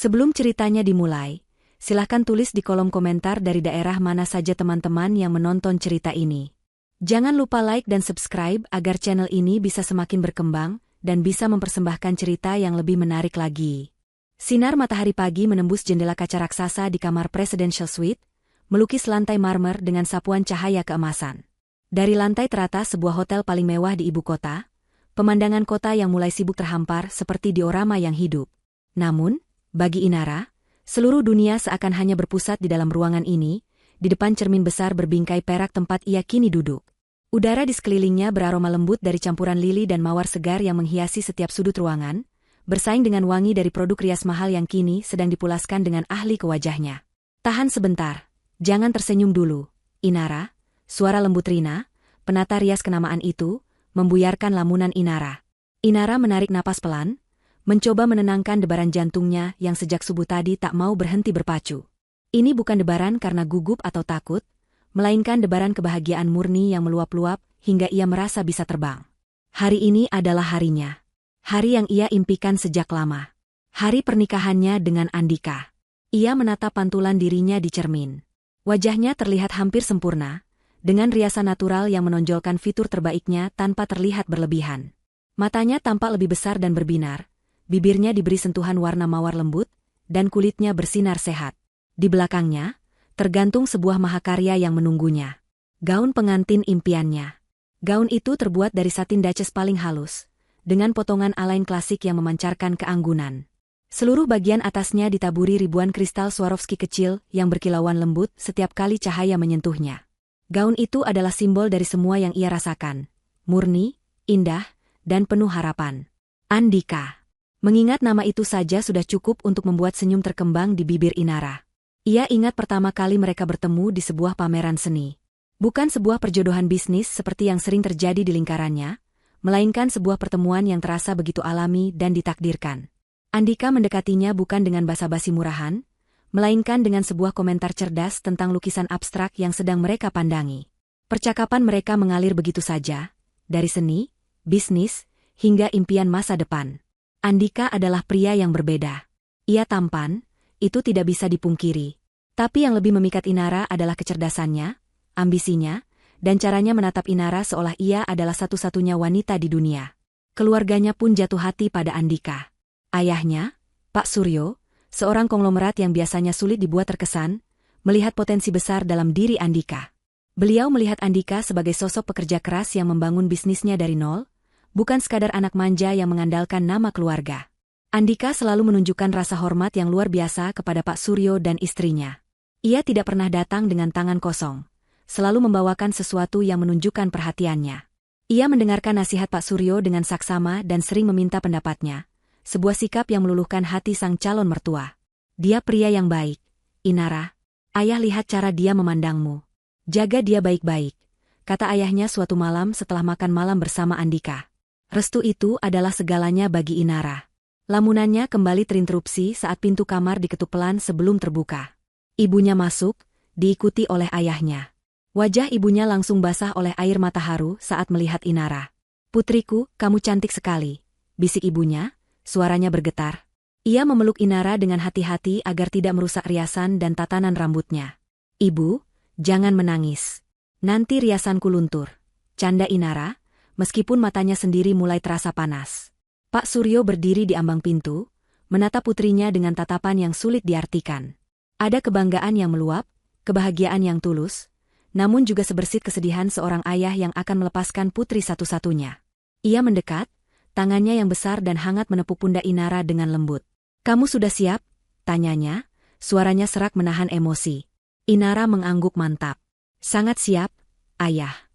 Sebelum ceritanya dimulai, silahkan tulis di kolom komentar dari daerah mana saja teman-teman yang menonton cerita ini. Jangan lupa like dan subscribe agar channel ini bisa semakin berkembang dan bisa mempersembahkan cerita yang lebih menarik lagi. Sinar matahari pagi menembus jendela kaca raksasa di kamar Presidential Suite, melukis lantai marmer dengan sapuan cahaya keemasan. Dari lantai teratas sebuah hotel paling mewah di ibu kota, pemandangan kota yang mulai sibuk terhampar seperti diorama yang hidup. Namun, bagi Inara, seluruh dunia seakan hanya berpusat di dalam ruangan ini, di depan cermin besar berbingkai perak tempat ia kini duduk. Udara di sekelilingnya beraroma lembut dari campuran lili dan mawar segar yang menghiasi setiap sudut ruangan, bersaing dengan wangi dari produk rias mahal yang kini sedang dipulaskan dengan ahli ke wajahnya. Tahan sebentar, jangan tersenyum dulu, Inara, suara lembut Rina, penata rias kenamaan itu, membuyarkan lamunan Inara. Inara menarik napas pelan, mencoba menenangkan debaran jantungnya yang sejak subuh tadi tak mau berhenti berpacu. Ini bukan debaran karena gugup atau takut, melainkan debaran kebahagiaan murni yang meluap-luap hingga ia merasa bisa terbang. Hari ini adalah harinya. Hari yang ia impikan sejak lama. Hari pernikahannya dengan Andika. Ia menatap pantulan dirinya di cermin. Wajahnya terlihat hampir sempurna, dengan riasan natural yang menonjolkan fitur terbaiknya tanpa terlihat berlebihan. Matanya tampak lebih besar dan berbinar, bibirnya diberi sentuhan warna mawar lembut, dan kulitnya bersinar sehat. Di belakangnya, tergantung sebuah mahakarya yang menunggunya. Gaun pengantin impiannya. Gaun itu terbuat dari satin Duchess paling halus, dengan potongan alain klasik yang memancarkan keanggunan. Seluruh bagian atasnya ditaburi ribuan kristal Swarovski kecil yang berkilauan lembut setiap kali cahaya menyentuhnya. Gaun itu adalah simbol dari semua yang ia rasakan. Murni, indah, dan penuh harapan. Andika. Mengingat nama itu saja sudah cukup untuk membuat senyum terkembang di bibir Inara. Ia ingat pertama kali mereka bertemu di sebuah pameran seni. Bukan sebuah perjodohan bisnis seperti yang sering terjadi di lingkarannya, melainkan sebuah pertemuan yang terasa begitu alami dan ditakdirkan. Andika mendekatinya bukan dengan basa-basi murahan, melainkan dengan sebuah komentar cerdas tentang lukisan abstrak yang sedang mereka pandangi. Percakapan mereka mengalir begitu saja, dari seni, bisnis, hingga impian masa depan. Andika adalah pria yang berbeda. Ia tampan, itu tidak bisa dipungkiri. Tapi yang lebih memikat Inara adalah kecerdasannya, ambisinya, dan caranya menatap Inara seolah ia adalah satu-satunya wanita di dunia. Keluarganya pun jatuh hati pada Andika. Ayahnya, Pak Suryo, seorang konglomerat yang biasanya sulit dibuat terkesan, melihat potensi besar dalam diri Andika. Beliau melihat Andika sebagai sosok pekerja keras yang membangun bisnisnya dari nol, bukan sekadar anak manja yang mengandalkan nama keluarga. Andika selalu menunjukkan rasa hormat yang luar biasa kepada Pak Suryo dan istrinya. Ia tidak pernah datang dengan tangan kosong, selalu membawakan sesuatu yang menunjukkan perhatiannya. Ia mendengarkan nasihat Pak Suryo dengan saksama dan sering meminta pendapatnya, sebuah sikap yang meluluhkan hati sang calon mertua. Dia pria yang baik, Inara. Ayah lihat cara dia memandangmu. Jaga dia baik-baik, kata ayahnya suatu malam setelah makan malam bersama Andika. Restu itu adalah segalanya bagi Inara. Lamunannya kembali terinterupsi saat pintu kamar diketuk pelan sebelum terbuka. Ibunya masuk, diikuti oleh ayahnya. Wajah ibunya langsung basah oleh air mata haru saat melihat Inara. "Putriku, kamu cantik sekali," bisik ibunya, suaranya bergetar. Ia memeluk Inara dengan hati-hati agar tidak merusak riasan dan tatanan rambutnya. "Ibu, jangan menangis. Nanti riasanku luntur," canda Inara, meskipun matanya sendiri mulai terasa panas. Pak Suryo berdiri di ambang pintu, menatap putrinya dengan tatapan yang sulit diartikan. Ada kebanggaan yang meluap, kebahagiaan yang tulus, namun juga sebersit kesedihan seorang ayah yang akan melepaskan putri satu-satunya. Ia mendekat, tangannya yang besar dan hangat menepuk pundak Inara dengan lembut. "Kamu sudah siap?" tanyanya, suaranya serak menahan emosi. Inara mengangguk mantap. "Sangat siap, ayah.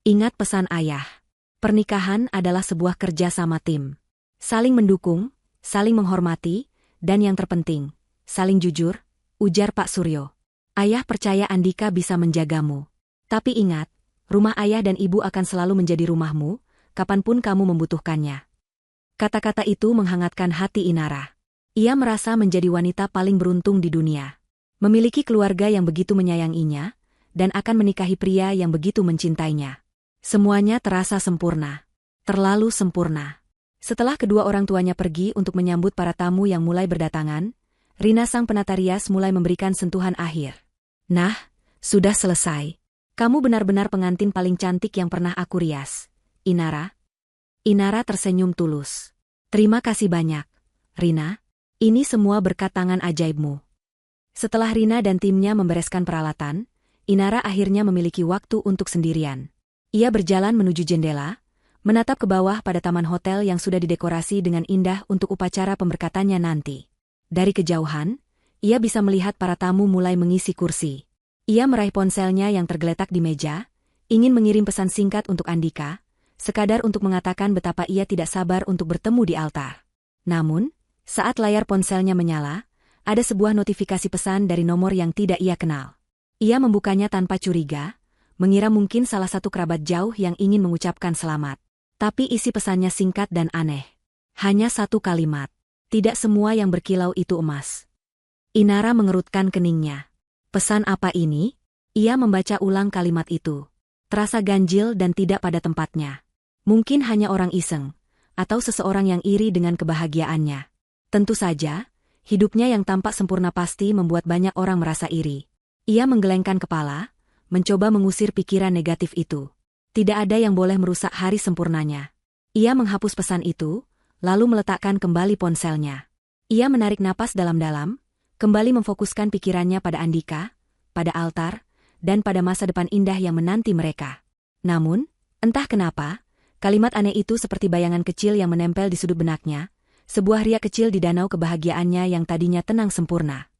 Ingat pesan ayah. Pernikahan adalah sebuah kerja sama tim. Saling mendukung, saling menghormati, dan yang terpenting, saling jujur," ujar Pak Suryo. "Ayah percaya Andika bisa menjagamu. Tapi ingat, rumah ayah dan ibu akan selalu menjadi rumahmu, kapanpun kamu membutuhkannya." Kata-kata itu menghangatkan hati Inara. Ia merasa menjadi wanita paling beruntung di dunia. Memiliki keluarga yang begitu menyayanginya, dan akan menikahi pria yang begitu mencintainya. Semuanya terasa sempurna. Terlalu sempurna. Setelah kedua orang tuanya pergi untuk menyambut para tamu yang mulai berdatangan, Rina sang penata rias mulai memberikan sentuhan akhir. Nah, sudah selesai. Kamu benar-benar pengantin paling cantik yang pernah aku rias, Inara. Inara tersenyum tulus. Terima kasih banyak, Rina. Ini semua berkat tangan ajaibmu. Setelah Rina dan timnya membereskan peralatan, Inara akhirnya memiliki waktu untuk sendirian. Ia berjalan menuju jendela, menatap ke bawah pada taman hotel yang sudah didekorasi dengan indah untuk upacara pemberkatannya nanti. Dari kejauhan, ia bisa melihat para tamu mulai mengisi kursi. Ia meraih ponselnya yang tergeletak di meja, ingin mengirim pesan singkat untuk Andika, sekadar untuk mengatakan betapa ia tidak sabar untuk bertemu di altar. Namun, saat layar ponselnya menyala, ada sebuah notifikasi pesan dari nomor yang tidak ia kenal. Ia membukanya tanpa curiga, mengira mungkin salah satu kerabat jauh yang ingin mengucapkan selamat. Tapi isi pesannya singkat dan aneh. Hanya satu kalimat. Tidak semua yang berkilau itu emas. Inara mengerutkan keningnya. Pesan apa ini? Ia membaca ulang kalimat itu. Terasa ganjil dan tidak pada tempatnya. Mungkin hanya orang iseng, atau seseorang yang iri dengan kebahagiaannya. Tentu saja, hidupnya yang tampak sempurna pasti membuat banyak orang merasa iri. Ia menggelengkan kepala, mencoba mengusir pikiran negatif itu. Tidak ada yang boleh merusak hari sempurnanya. Ia menghapus pesan itu, lalu meletakkan kembali ponselnya. Ia menarik napas dalam-dalam, kembali memfokuskan pikirannya pada Andika, pada altar, dan pada masa depan indah yang menanti mereka. Namun, entah kenapa, kalimat aneh itu seperti bayangan kecil yang menempel di sudut benaknya, sebuah riak kecil di danau kebahagiaannya yang tadinya tenang sempurna.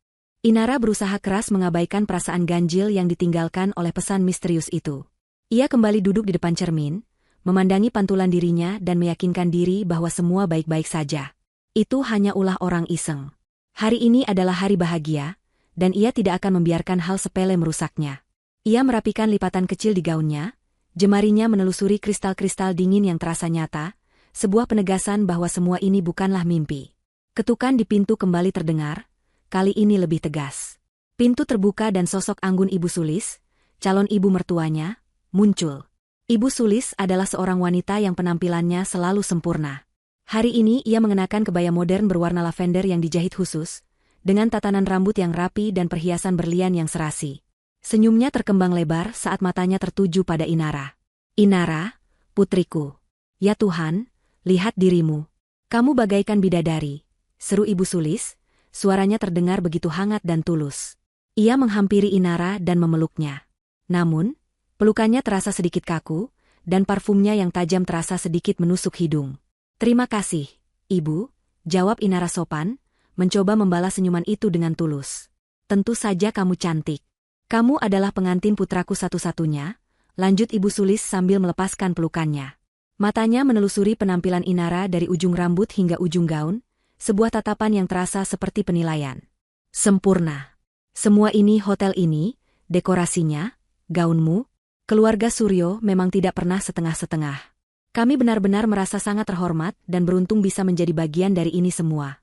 Inara berusaha keras mengabaikan perasaan ganjil yang ditinggalkan oleh pesan misterius itu. Ia kembali duduk di depan cermin, memandangi pantulan dirinya dan meyakinkan diri bahwa semua baik-baik saja. Itu hanya ulah orang iseng. Hari ini adalah hari bahagia, dan ia tidak akan membiarkan hal sepele merusaknya. Ia merapikan lipatan kecil di gaunnya, jemarinya menelusuri kristal-kristal dingin yang terasa nyata, sebuah penegasan bahwa semua ini bukanlah mimpi. Ketukan di pintu kembali terdengar, kali ini lebih tegas. Pintu terbuka dan sosok anggun Ibu Sulis, calon ibu mertuanya, muncul. Ibu Sulis adalah seorang wanita yang penampilannya selalu sempurna. Hari ini ia mengenakan kebaya modern berwarna lavender yang dijahit khusus, dengan tatanan rambut yang rapi dan perhiasan berlian yang serasi. Senyumnya terkembang lebar saat matanya tertuju pada Inara. Inara, putriku. Ya Tuhan, lihat dirimu. Kamu bagaikan bidadari, seru Ibu Sulis, suaranya terdengar begitu hangat dan tulus. Ia menghampiri Inara dan memeluknya. Namun, pelukannya terasa sedikit kaku, dan parfumnya yang tajam terasa sedikit menusuk hidung. Terima kasih, Ibu, jawab Inara sopan, mencoba membalas senyuman itu dengan tulus. Tentu saja kamu cantik. Kamu adalah pengantin putraku satu-satunya, lanjut Ibu Sulis sambil melepaskan pelukannya. Matanya menelusuri penampilan Inara dari ujung rambut hingga ujung gaun, sebuah tatapan yang terasa seperti penilaian. Sempurna. Semua ini hotel ini, dekorasinya, gaunmu, keluarga Suryo memang tidak pernah setengah-setengah. Kami benar-benar merasa sangat terhormat dan beruntung bisa menjadi bagian dari ini semua.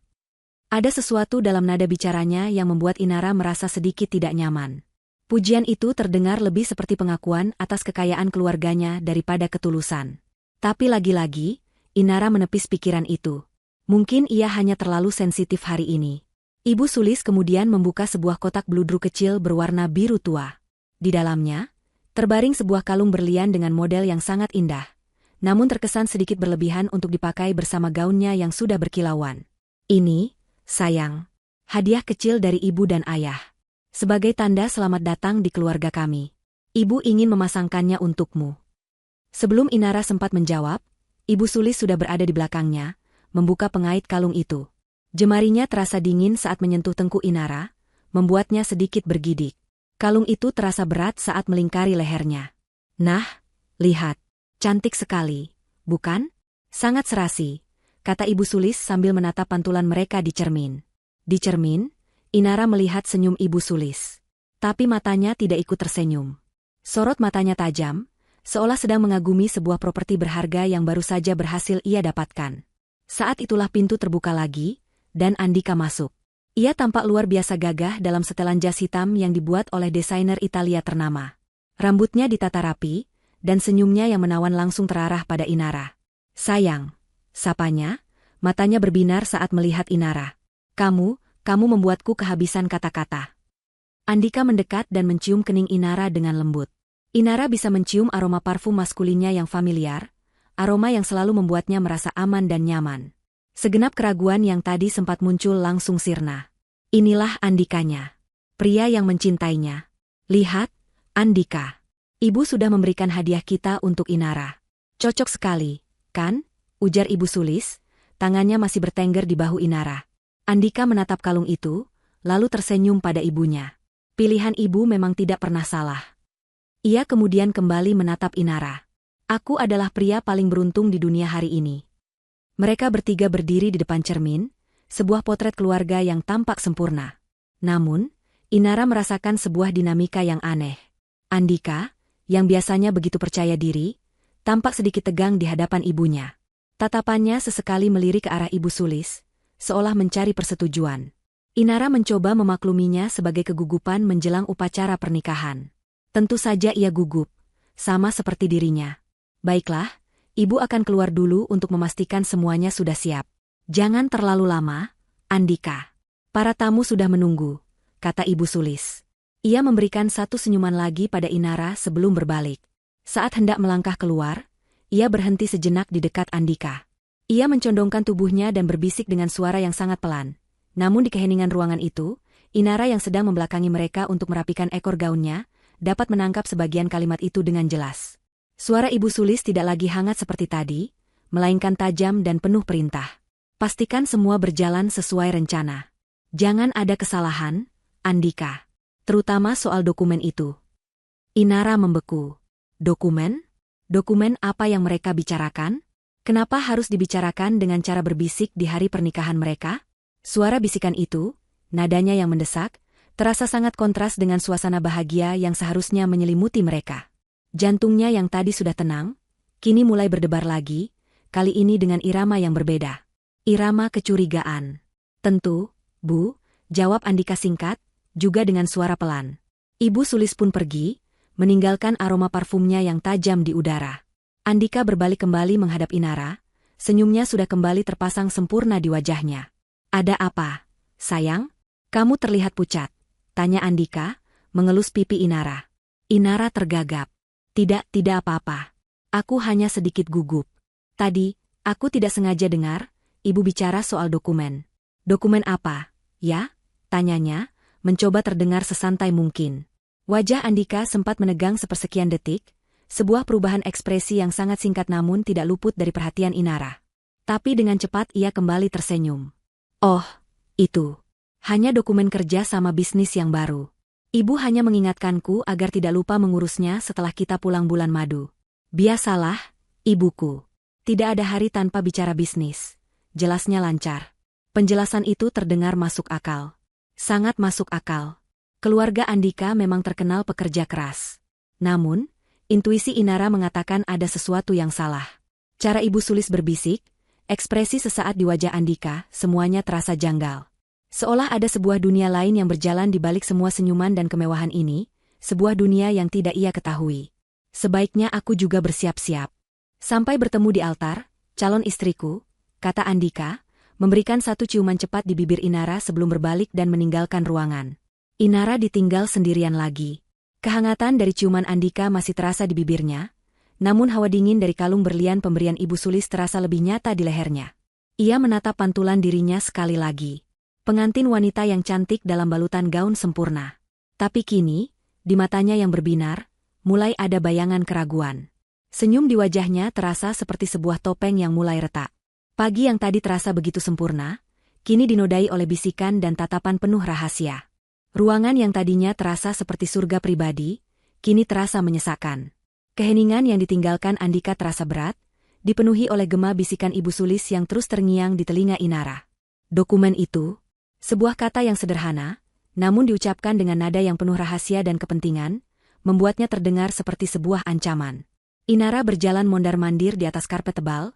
Ada sesuatu dalam nada bicaranya yang membuat Inara merasa sedikit tidak nyaman. Pujian itu terdengar lebih seperti pengakuan atas kekayaan keluarganya daripada ketulusan. Tapi lagi-lagi, Inara menepis pikiran itu. Mungkin ia hanya terlalu sensitif hari ini. Ibu Sulis kemudian membuka sebuah kotak bludru kecil berwarna biru tua. Di dalamnya, terbaring sebuah kalung berlian dengan model yang sangat indah, namun terkesan sedikit berlebihan untuk dipakai bersama gaunnya yang sudah berkilauan. Ini, sayang, hadiah kecil dari ibu dan ayah. Sebagai tanda selamat datang di keluarga kami. Ibu ingin memasangkannya untukmu. Sebelum Inara sempat menjawab, Ibu Sulis sudah berada di belakangnya, membuka pengait kalung itu. Jemarinya terasa dingin saat menyentuh tengkuk Inara, membuatnya sedikit bergidik. Kalung itu terasa berat saat melingkari lehernya. Nah, lihat. Cantik sekali, bukan? Sangat serasi, kata Ibu Sulis sambil menatap pantulan mereka di cermin. Di cermin, Inara melihat senyum Ibu Sulis. Tapi matanya tidak ikut tersenyum. Sorot matanya tajam, seolah sedang mengagumi sebuah properti berharga yang baru saja berhasil ia dapatkan. Saat itulah pintu terbuka lagi, dan Andika masuk. Ia tampak luar biasa gagah dalam setelan jas hitam yang dibuat oleh desainer Italia ternama. Rambutnya ditata rapi, dan senyumnya yang menawan langsung terarah pada Inara. Sayang, sapanya, matanya berbinar saat melihat Inara. Kamu kamu membuatku kehabisan kata-kata. Andika mendekat dan mencium kening Inara dengan lembut. Inara bisa mencium aroma parfum maskulinnya yang familiar, aroma yang selalu membuatnya merasa aman dan nyaman. Segenap keraguan yang tadi sempat muncul langsung sirna. Inilah Andikanya. Pria yang mencintainya. Lihat, Andika. Ibu sudah memberikan hadiah kita untuk Inara. Cocok sekali, kan? Ujar Ibu Sulis, tangannya masih bertengger di bahu Inara. Andika menatap kalung itu, lalu tersenyum pada ibunya. Pilihan ibu memang tidak pernah salah. Ia kemudian kembali menatap Inara. Aku adalah pria paling beruntung di dunia hari ini. Mereka bertiga berdiri di depan cermin, sebuah potret keluarga yang tampak sempurna. Namun, Inara merasakan sebuah dinamika yang aneh. Andika, yang biasanya begitu percaya diri, tampak sedikit tegang di hadapan ibunya. Tatapannya sesekali melirik ke arah Ibu Sulis, seolah mencari persetujuan. Inara mencoba memakluminya sebagai kegugupan menjelang upacara pernikahan. Tentu saja ia gugup, sama seperti dirinya. Baiklah, ibu akan keluar dulu untuk memastikan semuanya sudah siap. Jangan terlalu lama, Andika. Para tamu sudah menunggu, kata Ibu Sulis. Ia memberikan satu senyuman lagi pada Inara sebelum berbalik. Saat hendak melangkah keluar, ia berhenti sejenak di dekat Andika. Ia mencondongkan tubuhnya dan berbisik dengan suara yang sangat pelan. Namun di keheningan ruangan itu, Inara yang sedang membelakangi mereka untuk merapikan ekor gaunnya, dapat menangkap sebagian kalimat itu dengan jelas. Suara Ibu Sulis tidak lagi hangat seperti tadi, melainkan tajam dan penuh perintah. Pastikan semua berjalan sesuai rencana. Jangan ada kesalahan, Andika. Terutama soal dokumen itu. Inara membeku. Dokumen? Dokumen apa yang mereka bicarakan? Kenapa harus dibicarakan dengan cara berbisik di hari pernikahan mereka? Suara bisikan itu, nadanya yang mendesak, terasa sangat kontras dengan suasana bahagia yang seharusnya menyelimuti mereka. Jantungnya yang tadi sudah tenang, kini mulai berdebar lagi, kali ini dengan irama yang berbeda. Irama kecurigaan. Tentu, Bu, jawab Andika singkat, juga dengan suara pelan. Ibu Sulis pun pergi, meninggalkan aroma parfumnya yang tajam di udara. Andika berbalik kembali menghadap Inara, senyumnya sudah kembali terpasang sempurna di wajahnya. Ada apa, sayang? Kamu terlihat pucat, tanya Andika, mengelus pipi Inara. Inara tergagap. Tidak apa-apa. Aku hanya sedikit gugup. Tadi, aku tidak sengaja dengar, ibu bicara soal dokumen. Dokumen apa, ya? Tanyanya, mencoba terdengar sesantai mungkin. Wajah Andika sempat menegang sepersekian detik, sebuah perubahan ekspresi yang sangat singkat namun tidak luput dari perhatian Inara. Tapi dengan cepat ia kembali tersenyum. Oh, itu. Hanya dokumen kerja sama bisnis yang baru. Ibu hanya mengingatkanku agar tidak lupa mengurusnya setelah kita pulang bulan madu. Biasalah, ibuku. Tidak ada hari tanpa bicara bisnis. Jelasnya lancar. Penjelasan itu terdengar masuk akal. Sangat masuk akal. Keluarga Andika memang terkenal pekerja keras. Namun, intuisi Inara mengatakan ada sesuatu yang salah. Cara Ibu Sulis berbisik, ekspresi sesaat di wajah Andika, semuanya terasa janggal. Seolah ada sebuah dunia lain yang berjalan di balik semua senyuman dan kemewahan ini, sebuah dunia yang tidak ia ketahui. Sebaiknya aku juga bersiap-siap. Sampai bertemu di altar, calon istriku, kata Andika, memberikan satu ciuman cepat di bibir Inara sebelum berbalik dan meninggalkan ruangan. Inara ditinggal sendirian lagi. Kehangatan dari ciuman Andika masih terasa di bibirnya, namun hawa dingin dari kalung berlian pemberian Ibu Sulis terasa lebih nyata di lehernya. Ia menatap pantulan dirinya sekali lagi. Pengantin wanita yang cantik dalam balutan gaun sempurna. Tapi kini, di matanya yang berbinar, mulai ada bayangan keraguan. Senyum di wajahnya terasa seperti sebuah topeng yang mulai retak. Pagi yang tadi terasa begitu sempurna, kini dinodai oleh bisikan dan tatapan penuh rahasia. Ruangan yang tadinya terasa seperti surga pribadi, kini terasa menyesakkan. Keheningan yang ditinggalkan Andika terasa berat, dipenuhi oleh gema bisikan Ibu Sulis yang terus terngiang di telinga Inara. Dokumen itu, sebuah kata yang sederhana, namun diucapkan dengan nada yang penuh rahasia dan kepentingan, membuatnya terdengar seperti sebuah ancaman. Inara berjalan mondar-mandir di atas karpet tebal,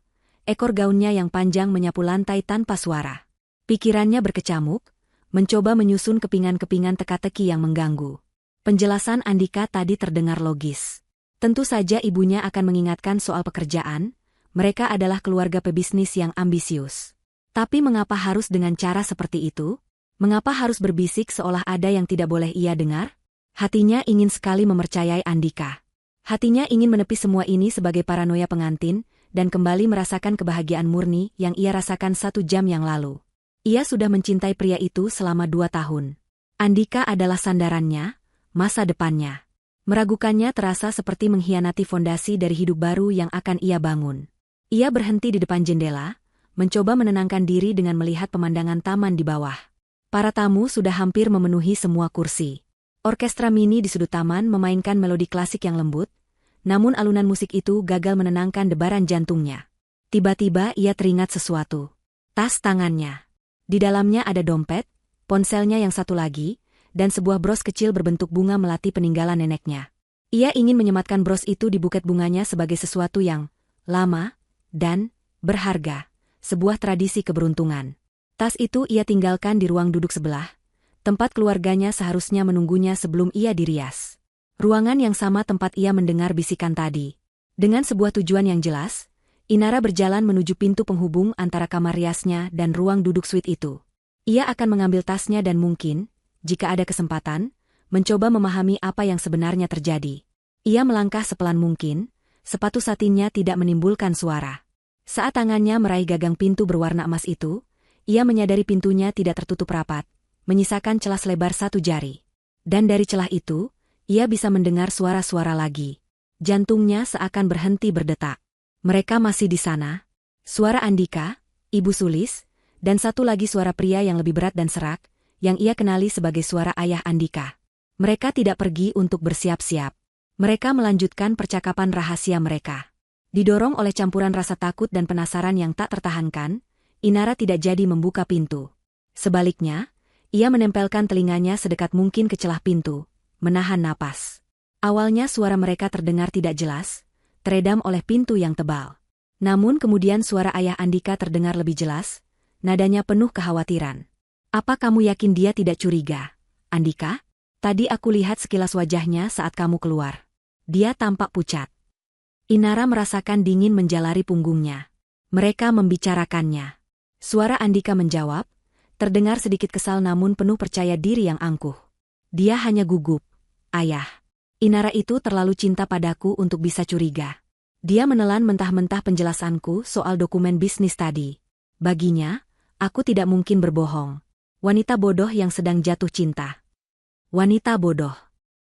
ekor gaunnya yang panjang menyapu lantai tanpa suara. Pikirannya berkecamuk, mencoba menyusun kepingan-kepingan teka-teki yang mengganggu. Penjelasan Andika tadi terdengar logis. Tentu saja ibunya akan mengingatkan soal pekerjaan, mereka adalah keluarga pebisnis yang ambisius. Tapi mengapa harus dengan cara seperti itu? Mengapa harus berbisik seolah ada yang tidak boleh ia dengar? Hatinya ingin sekali mempercayai Andika. Hatinya ingin menepis semua ini sebagai paranoia pengantin, dan kembali merasakan kebahagiaan murni yang ia rasakan 1 jam yang lalu. Ia sudah mencintai pria itu selama 2 tahun. Andika adalah sandarannya, masa depannya. Meragukannya terasa seperti mengkhianati fondasi dari hidup baru yang akan ia bangun. Ia berhenti di depan jendela, mencoba menenangkan diri dengan melihat pemandangan taman di bawah. Para tamu sudah hampir memenuhi semua kursi. Orkestra mini di sudut taman memainkan melodi klasik yang lembut, namun alunan musik itu gagal menenangkan debaran jantungnya. Tiba-tiba ia teringat sesuatu. Tas tangannya. Di dalamnya ada dompet, ponselnya yang satu lagi, dan sebuah bros kecil berbentuk bunga melati peninggalan neneknya. Ia ingin menyematkan bros itu di buket bunganya sebagai sesuatu yang lama dan berharga, sebuah tradisi keberuntungan. Tas itu ia tinggalkan di ruang duduk sebelah, tempat keluarganya seharusnya menunggunya sebelum ia dirias. Ruangan yang sama tempat ia mendengar bisikan tadi. Dengan sebuah tujuan yang jelas, Inara berjalan menuju pintu penghubung antara kamar riasnya dan ruang duduk suite itu. Ia akan mengambil tasnya dan mungkin, jika ada kesempatan, mencoba memahami apa yang sebenarnya terjadi. Ia melangkah sepelan mungkin, sepatu satinnya tidak menimbulkan suara. Saat tangannya meraih gagang pintu berwarna emas itu, ia menyadari pintunya tidak tertutup rapat, menyisakan celah selebar 1 jari. Dan dari celah itu, ia bisa mendengar suara-suara lagi. Jantungnya seakan berhenti berdetak. Mereka masih di sana. Suara Andika, Ibu Sulis, dan satu lagi suara pria yang lebih berat dan serak, yang ia kenali sebagai suara ayah Andika. Mereka tidak pergi untuk bersiap-siap. Mereka melanjutkan percakapan rahasia mereka. Didorong oleh campuran rasa takut dan penasaran yang tak tertahankan, Inara tidak jadi membuka pintu. Sebaliknya, ia menempelkan telinganya sedekat mungkin ke celah pintu, menahan napas. Awalnya suara mereka terdengar tidak jelas, teredam oleh pintu yang tebal. Namun kemudian suara ayah Andika terdengar lebih jelas, nadanya penuh kekhawatiran. Apa kamu yakin dia tidak curiga, Andika? Tadi aku lihat sekilas wajahnya saat kamu keluar. Dia tampak pucat. Inara merasakan dingin menjalari punggungnya. Mereka membicarakannya. Suara Andika menjawab, terdengar sedikit kesal namun penuh percaya diri yang angkuh. Dia hanya gugup. Ayah. Inara itu terlalu cinta padaku untuk bisa curiga. Dia menelan mentah-mentah penjelasanku soal dokumen bisnis tadi. Baginya, aku tidak mungkin berbohong. Wanita bodoh yang sedang jatuh cinta. Wanita bodoh.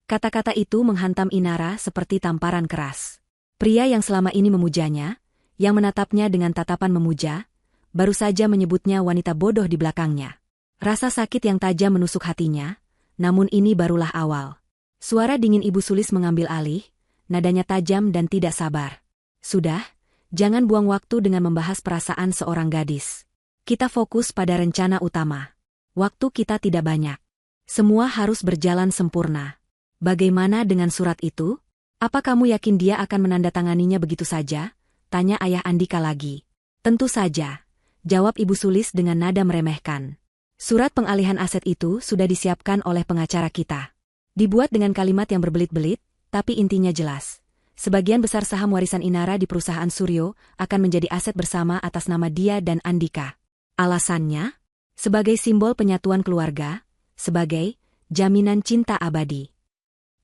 Kata-kata itu menghantam Inara seperti tamparan keras. Pria yang selama ini memujanya, yang menatapnya dengan tatapan memuja, baru saja menyebutnya wanita bodoh di belakangnya. Rasa sakit yang tajam menusuk hatinya, namun ini barulah awal. Suara dingin Ibu Sulis mengambil alih, nadanya tajam dan tidak sabar. Sudah, jangan buang waktu dengan membahas perasaan seorang gadis. Kita fokus pada rencana utama. Waktu kita tidak banyak. Semua harus berjalan sempurna. Bagaimana dengan surat itu? Apa kamu yakin dia akan menandatanganinya begitu saja? Tanya ayah Andika lagi. Tentu saja. Jawab Ibu Sulis dengan nada meremehkan. Surat pengalihan aset itu sudah disiapkan oleh pengacara kita. Dibuat dengan kalimat yang berbelit-belit, tapi intinya jelas. Sebagian besar saham warisan Inara di perusahaan Suryo akan menjadi aset bersama atas nama dia dan Andika. Alasannya? Sebagai simbol penyatuan keluarga, sebagai jaminan cinta abadi.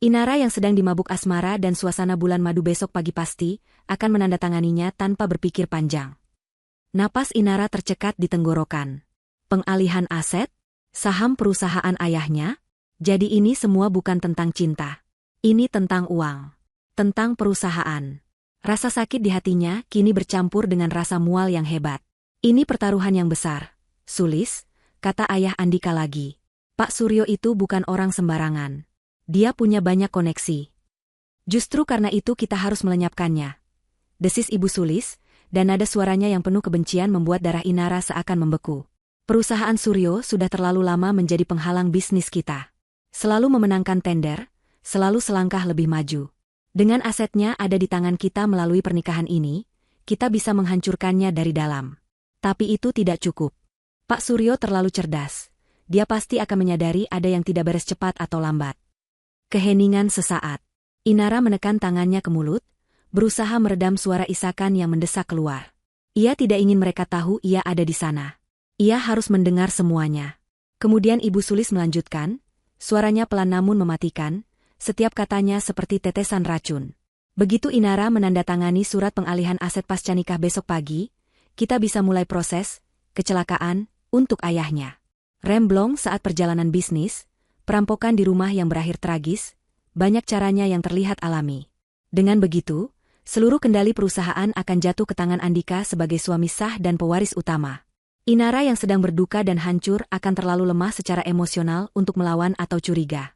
Inara yang sedang dimabuk asmara dan suasana bulan madu besok pagi pasti akan menandatanganinya tanpa berpikir panjang. Napas Inara tercekat di tenggorokan. Pengalihan aset? Saham perusahaan ayahnya? Jadi ini semua bukan tentang cinta. Ini tentang uang. Tentang perusahaan. Rasa sakit di hatinya kini bercampur dengan rasa mual yang hebat. Ini pertaruhan yang besar. Sulis, kata ayah Andika lagi. Pak Suryo itu bukan orang sembarangan. Dia punya banyak koneksi. Justru karena itu kita harus melenyapkannya. Desis Ibu Sulis, dan nada suaranya yang penuh kebencian membuat darah Inara seakan membeku. Perusahaan Suryo sudah terlalu lama menjadi penghalang bisnis kita. Selalu memenangkan tender, selalu selangkah lebih maju. Dengan asetnya ada di tangan kita melalui pernikahan ini, kita bisa menghancurkannya dari dalam. Tapi itu tidak cukup. Pak Suryo terlalu cerdas. Dia pasti akan menyadari ada yang tidak beres cepat atau lambat. Keheningan sesaat. Inara menekan tangannya ke mulut, berusaha meredam suara isakan yang mendesak keluar. Ia tidak ingin mereka tahu ia ada di sana. Ia harus mendengar semuanya. Kemudian Ibu Sulis melanjutkan, suaranya pelan namun mematikan, setiap katanya seperti tetesan racun. Begitu Inara menandatangani surat pengalihan aset pasca nikah besok pagi, kita bisa mulai proses kecelakaan untuk ayahnya. Remblong saat perjalanan bisnis, perampokan di rumah yang berakhir tragis, banyak caranya yang terlihat alami. Dengan begitu, seluruh kendali perusahaan akan jatuh ke tangan Andika sebagai suami sah dan pewaris utama. Inara yang sedang berduka dan hancur akan terlalu lemah secara emosional untuk melawan atau curiga.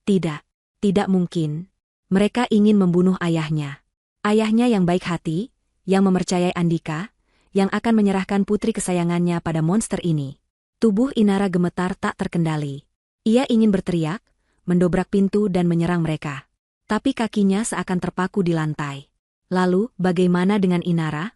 Tidak mungkin. Mereka ingin membunuh ayahnya. Ayahnya yang baik hati, yang mempercayai Andika, yang akan menyerahkan putri kesayangannya pada monster ini. Tubuh Inara gemetar tak terkendali. Ia ingin berteriak, mendobrak pintu dan menyerang mereka. Tapi kakinya seakan terpaku di lantai. Lalu, bagaimana dengan Inara?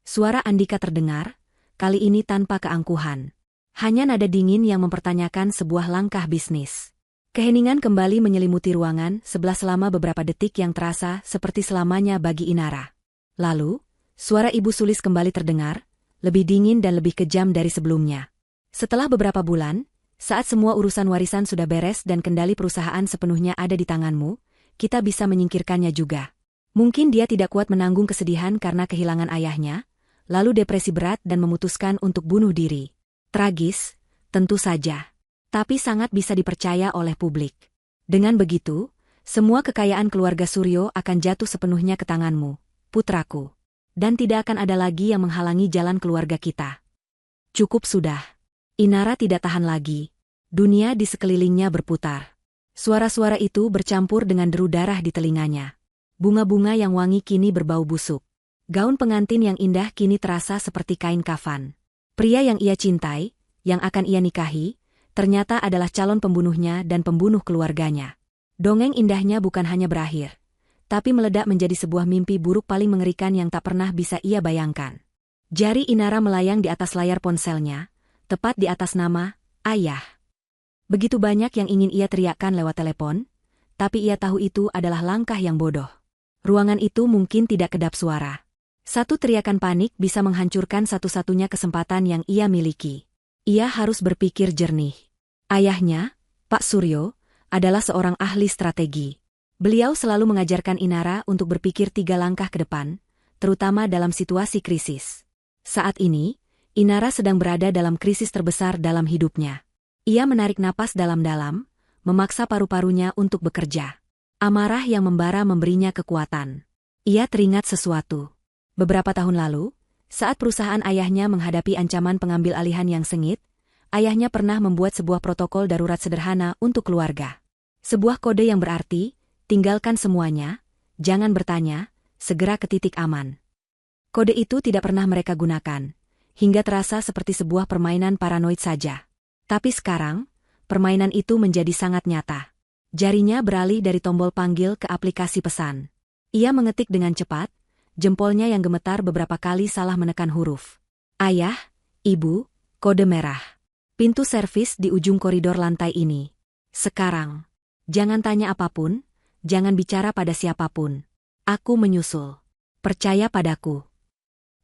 Suara Andika terdengar, kali ini tanpa keangkuhan. Hanya nada dingin yang mempertanyakan sebuah langkah bisnis. Keheningan kembali menyelimuti ruangan sebelah selama beberapa detik yang terasa seperti selamanya bagi Inara. Lalu, suara Ibu Sulis kembali terdengar, lebih dingin dan lebih kejam dari sebelumnya. Setelah beberapa bulan, saat semua urusan warisan sudah beres dan kendali perusahaan sepenuhnya ada di tanganmu, kita bisa menyingkirkannya juga. Mungkin dia tidak kuat menanggung kesedihan karena kehilangan ayahnya, lalu depresi berat dan memutuskan untuk bunuh diri. Tragis, tentu saja. Tapi sangat bisa dipercaya oleh publik. Dengan begitu, semua kekayaan keluarga Suryo akan jatuh sepenuhnya ke tanganmu, putraku. Dan tidak akan ada lagi yang menghalangi jalan keluarga kita. Cukup sudah. Inara tidak tahan lagi. Dunia di sekelilingnya berputar. Suara-suara itu bercampur dengan deru darah di telinganya. Bunga-bunga yang wangi kini berbau busuk. Gaun pengantin yang indah kini terasa seperti kain kafan. Pria yang ia cintai, yang akan ia nikahi, ternyata adalah calon pembunuhnya dan pembunuh keluarganya. Dongeng indahnya bukan hanya berakhir, tapi meledak menjadi sebuah mimpi buruk paling mengerikan yang tak pernah bisa ia bayangkan. Jari Inara melayang di atas layar ponselnya, tepat di atas nama, Ayah. Begitu banyak yang ingin ia teriakkan lewat telepon, tapi ia tahu itu adalah langkah yang bodoh. Ruangan itu mungkin tidak kedap suara. Satu teriakan panik bisa menghancurkan satu-satunya kesempatan yang ia miliki. Ia harus berpikir jernih. Ayahnya, Pak Suryo, adalah seorang ahli strategi. Beliau selalu mengajarkan Inara untuk berpikir 3 langkah ke depan, terutama dalam situasi krisis. Saat ini, Inara sedang berada dalam krisis terbesar dalam hidupnya. Ia menarik napas dalam-dalam, memaksa paru-parunya untuk bekerja. Amarah yang membara memberinya kekuatan. Ia teringat sesuatu. Beberapa tahun lalu, saat perusahaan ayahnya menghadapi ancaman pengambil alihan yang sengit, ayahnya pernah membuat sebuah protokol darurat sederhana untuk keluarga. Sebuah kode yang berarti, tinggalkan semuanya, jangan bertanya, segera ke titik aman. Kode itu tidak pernah mereka gunakan, hingga terasa seperti sebuah permainan paranoid saja. Tapi sekarang, permainan itu menjadi sangat nyata. Jarinya beralih dari tombol panggil ke aplikasi pesan. Ia mengetik dengan cepat, jempolnya yang gemetar beberapa kali salah menekan huruf. Ayah, Ibu, kode merah. Pintu servis di ujung koridor lantai ini. Sekarang. Jangan tanya apapun, jangan bicara pada siapapun. Aku menyusul. Percaya padaku.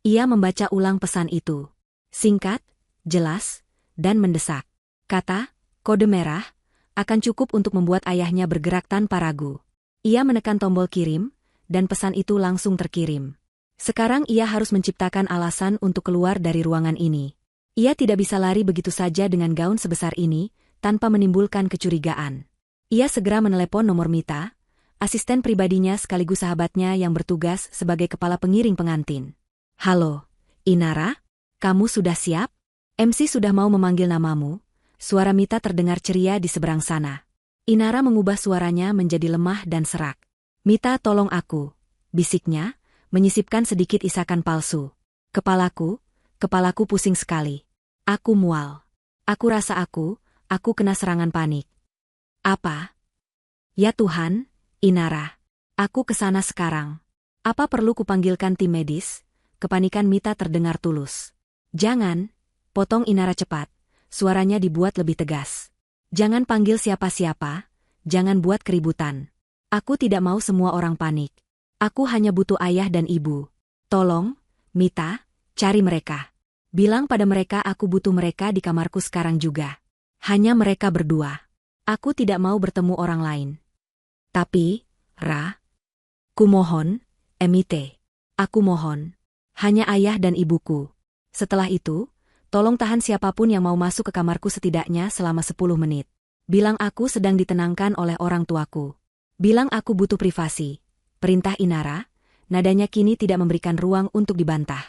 Ia membaca ulang pesan itu. Singkat, jelas, dan mendesak. Kata, kode merah, akan cukup untuk membuat ayahnya bergerak tanpa ragu. Ia menekan tombol kirim, dan pesan itu langsung terkirim. Sekarang ia harus menciptakan alasan untuk keluar dari ruangan ini. Ia tidak bisa lari begitu saja dengan gaun sebesar ini, tanpa menimbulkan kecurigaan. Ia segera menelepon nomor Mita, asisten pribadinya sekaligus sahabatnya yang bertugas sebagai kepala pengiring pengantin. Halo, Inara, kamu sudah siap? MC sudah mau memanggil namamu. Suara Mita terdengar ceria di seberang sana. Inara mengubah suaranya menjadi lemah dan serak. Mita, tolong aku, bisiknya, menyisipkan sedikit isakan palsu. Kepalaku pusing sekali. Aku mual. Aku rasa aku kena serangan panik. Apa? Ya Tuhan, Inara. Aku kesana sekarang. Apa perlu kupanggilkan tim medis? Kepanikan Mita terdengar tulus. Jangan, potong Inara cepat. Suaranya dibuat lebih tegas. Jangan panggil siapa-siapa, jangan buat keributan. Aku tidak mau semua orang panik. Aku hanya butuh ayah dan ibu. Tolong, Mita, cari mereka. Bilang pada mereka aku butuh mereka di kamarku sekarang juga. Hanya mereka berdua. Aku tidak mau bertemu orang lain. Tapi, Ra, kumohon, Emite. Aku mohon. Hanya ayah dan ibuku. Setelah itu, tolong tahan siapapun yang mau masuk ke kamarku setidaknya selama 10 menit. Bilang aku sedang ditenangkan oleh orang tuaku. Bilang aku butuh privasi. Perintah Inara, nadanya kini tidak memberikan ruang untuk dibantah.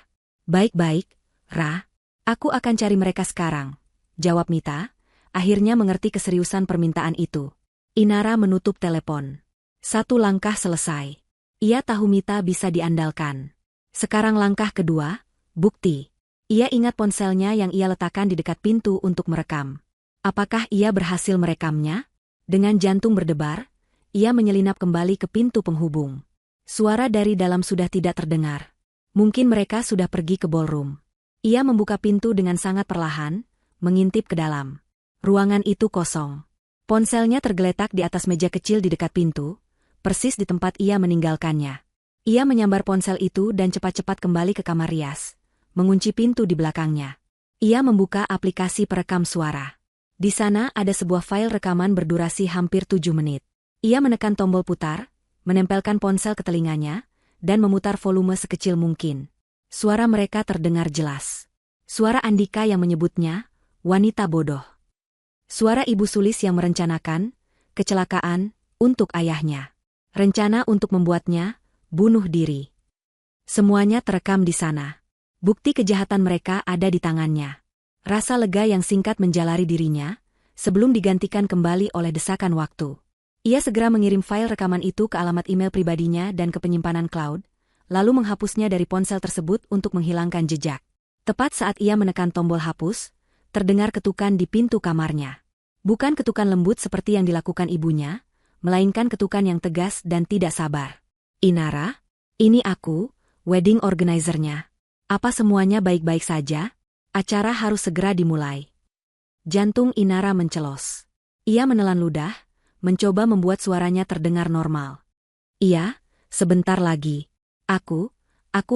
Baik-baik, Ra. Aku akan cari mereka sekarang. Jawab Mita, akhirnya mengerti keseriusan permintaan itu. Inara menutup telepon. 1 langkah selesai. Ia tahu Mita bisa diandalkan. Sekarang langkah kedua, bukti. Ia ingat ponselnya yang ia letakkan di dekat pintu untuk merekam. Apakah ia berhasil merekamnya? Dengan jantung berdebar, ia menyelinap kembali ke pintu penghubung. Suara dari dalam sudah tidak terdengar. Mungkin mereka sudah pergi ke ballroom. Ia membuka pintu dengan sangat perlahan, mengintip ke dalam. Ruangan itu kosong. Ponselnya tergeletak di atas meja kecil di dekat pintu, persis di tempat ia meninggalkannya. Ia menyambar ponsel itu dan cepat-cepat kembali ke kamar rias, mengunci pintu di belakangnya. Ia membuka aplikasi perekam suara. Di sana ada sebuah file rekaman berdurasi hampir 7 menit. Ia menekan tombol putar, menempelkan ponsel ke telinganya, dan memutar volume sekecil mungkin. Suara mereka terdengar jelas. Suara Andika yang menyebutnya, wanita bodoh. Suara Ibu Sulis yang merencanakan kecelakaan untuk ayahnya. Rencana untuk membuatnya bunuh diri. Semuanya terekam di sana. Bukti kejahatan mereka ada di tangannya. Rasa lega yang singkat menjalari dirinya, sebelum digantikan kembali oleh desakan waktu. Ia segera mengirim file rekaman itu ke alamat email pribadinya dan ke penyimpanan cloud, lalu menghapusnya dari ponsel tersebut untuk menghilangkan jejak. Tepat saat ia menekan tombol hapus, terdengar ketukan di pintu kamarnya. Bukan ketukan lembut seperti yang dilakukan ibunya, melainkan ketukan yang tegas dan tidak sabar. Inara, ini aku, wedding organizer-nya. Apa semuanya baik-baik saja? Acara harus segera dimulai. Jantung Inara mencelos. Ia menelan ludah, mencoba membuat suaranya terdengar normal. Iya, sebentar lagi. Aku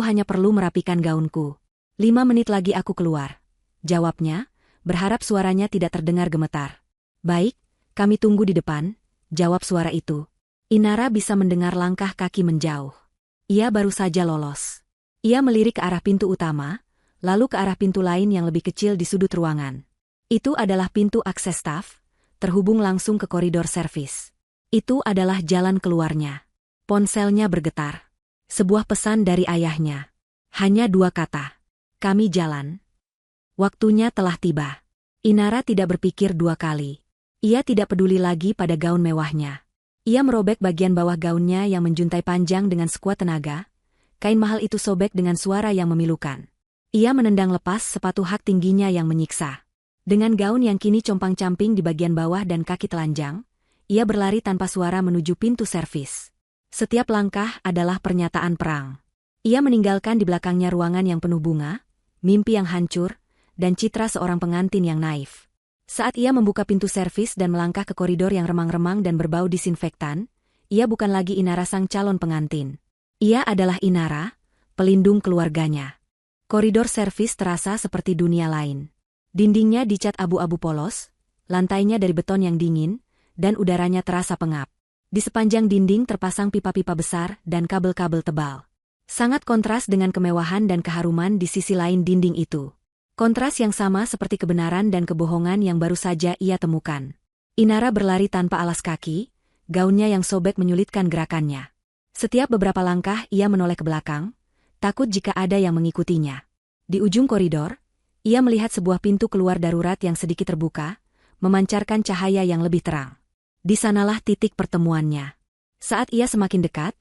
hanya perlu merapikan gaunku. 5 menit lagi aku keluar. Jawabnya, berharap suaranya tidak terdengar gemetar. Baik, kami tunggu di depan. Jawab suara itu. Inara bisa mendengar langkah kaki menjauh. Ia baru saja lolos. Ia melirik ke arah pintu utama, lalu ke arah pintu lain yang lebih kecil di sudut ruangan. Itu adalah pintu akses staf, terhubung langsung ke koridor servis. Itu adalah jalan keluarnya. Ponselnya bergetar. Sebuah pesan dari ayahnya. Hanya 2 kata. Kami jalan. Waktunya telah tiba. Inara tidak berpikir 2 kali. Ia tidak peduli lagi pada gaun mewahnya. Ia merobek bagian bawah gaunnya yang menjuntai panjang dengan sekuat tenaga. Kain mahal itu sobek dengan suara yang memilukan. Ia menendang lepas sepatu hak tingginya yang menyiksa. Dengan gaun yang kini compang-camping di bagian bawah dan kaki telanjang, ia berlari tanpa suara menuju pintu servis. Setiap langkah adalah pernyataan perang. Ia meninggalkan di belakangnya ruangan yang penuh bunga, mimpi yang hancur, dan citra seorang pengantin yang naif. Saat ia membuka pintu servis dan melangkah ke koridor yang remang-remang dan berbau disinfektan, ia bukan lagi Inara sang calon pengantin. Ia adalah Inara, pelindung keluarganya. Koridor servis terasa seperti dunia lain. Dindingnya dicat abu-abu polos, lantainya dari beton yang dingin, dan udaranya terasa pengap. Di sepanjang dinding terpasang pipa-pipa besar dan kabel-kabel tebal. Sangat kontras dengan kemewahan dan keharuman di sisi lain dinding itu. Kontras yang sama seperti kebenaran dan kebohongan yang baru saja ia temukan. Inara berlari tanpa alas kaki, gaunnya yang sobek menyulitkan gerakannya. Setiap beberapa langkah ia menoleh ke belakang, takut jika ada yang mengikutinya. Di ujung koridor, ia melihat sebuah pintu keluar darurat yang sedikit terbuka, memancarkan cahaya yang lebih terang. Di sanalah titik pertemuannya. Saat ia semakin dekat,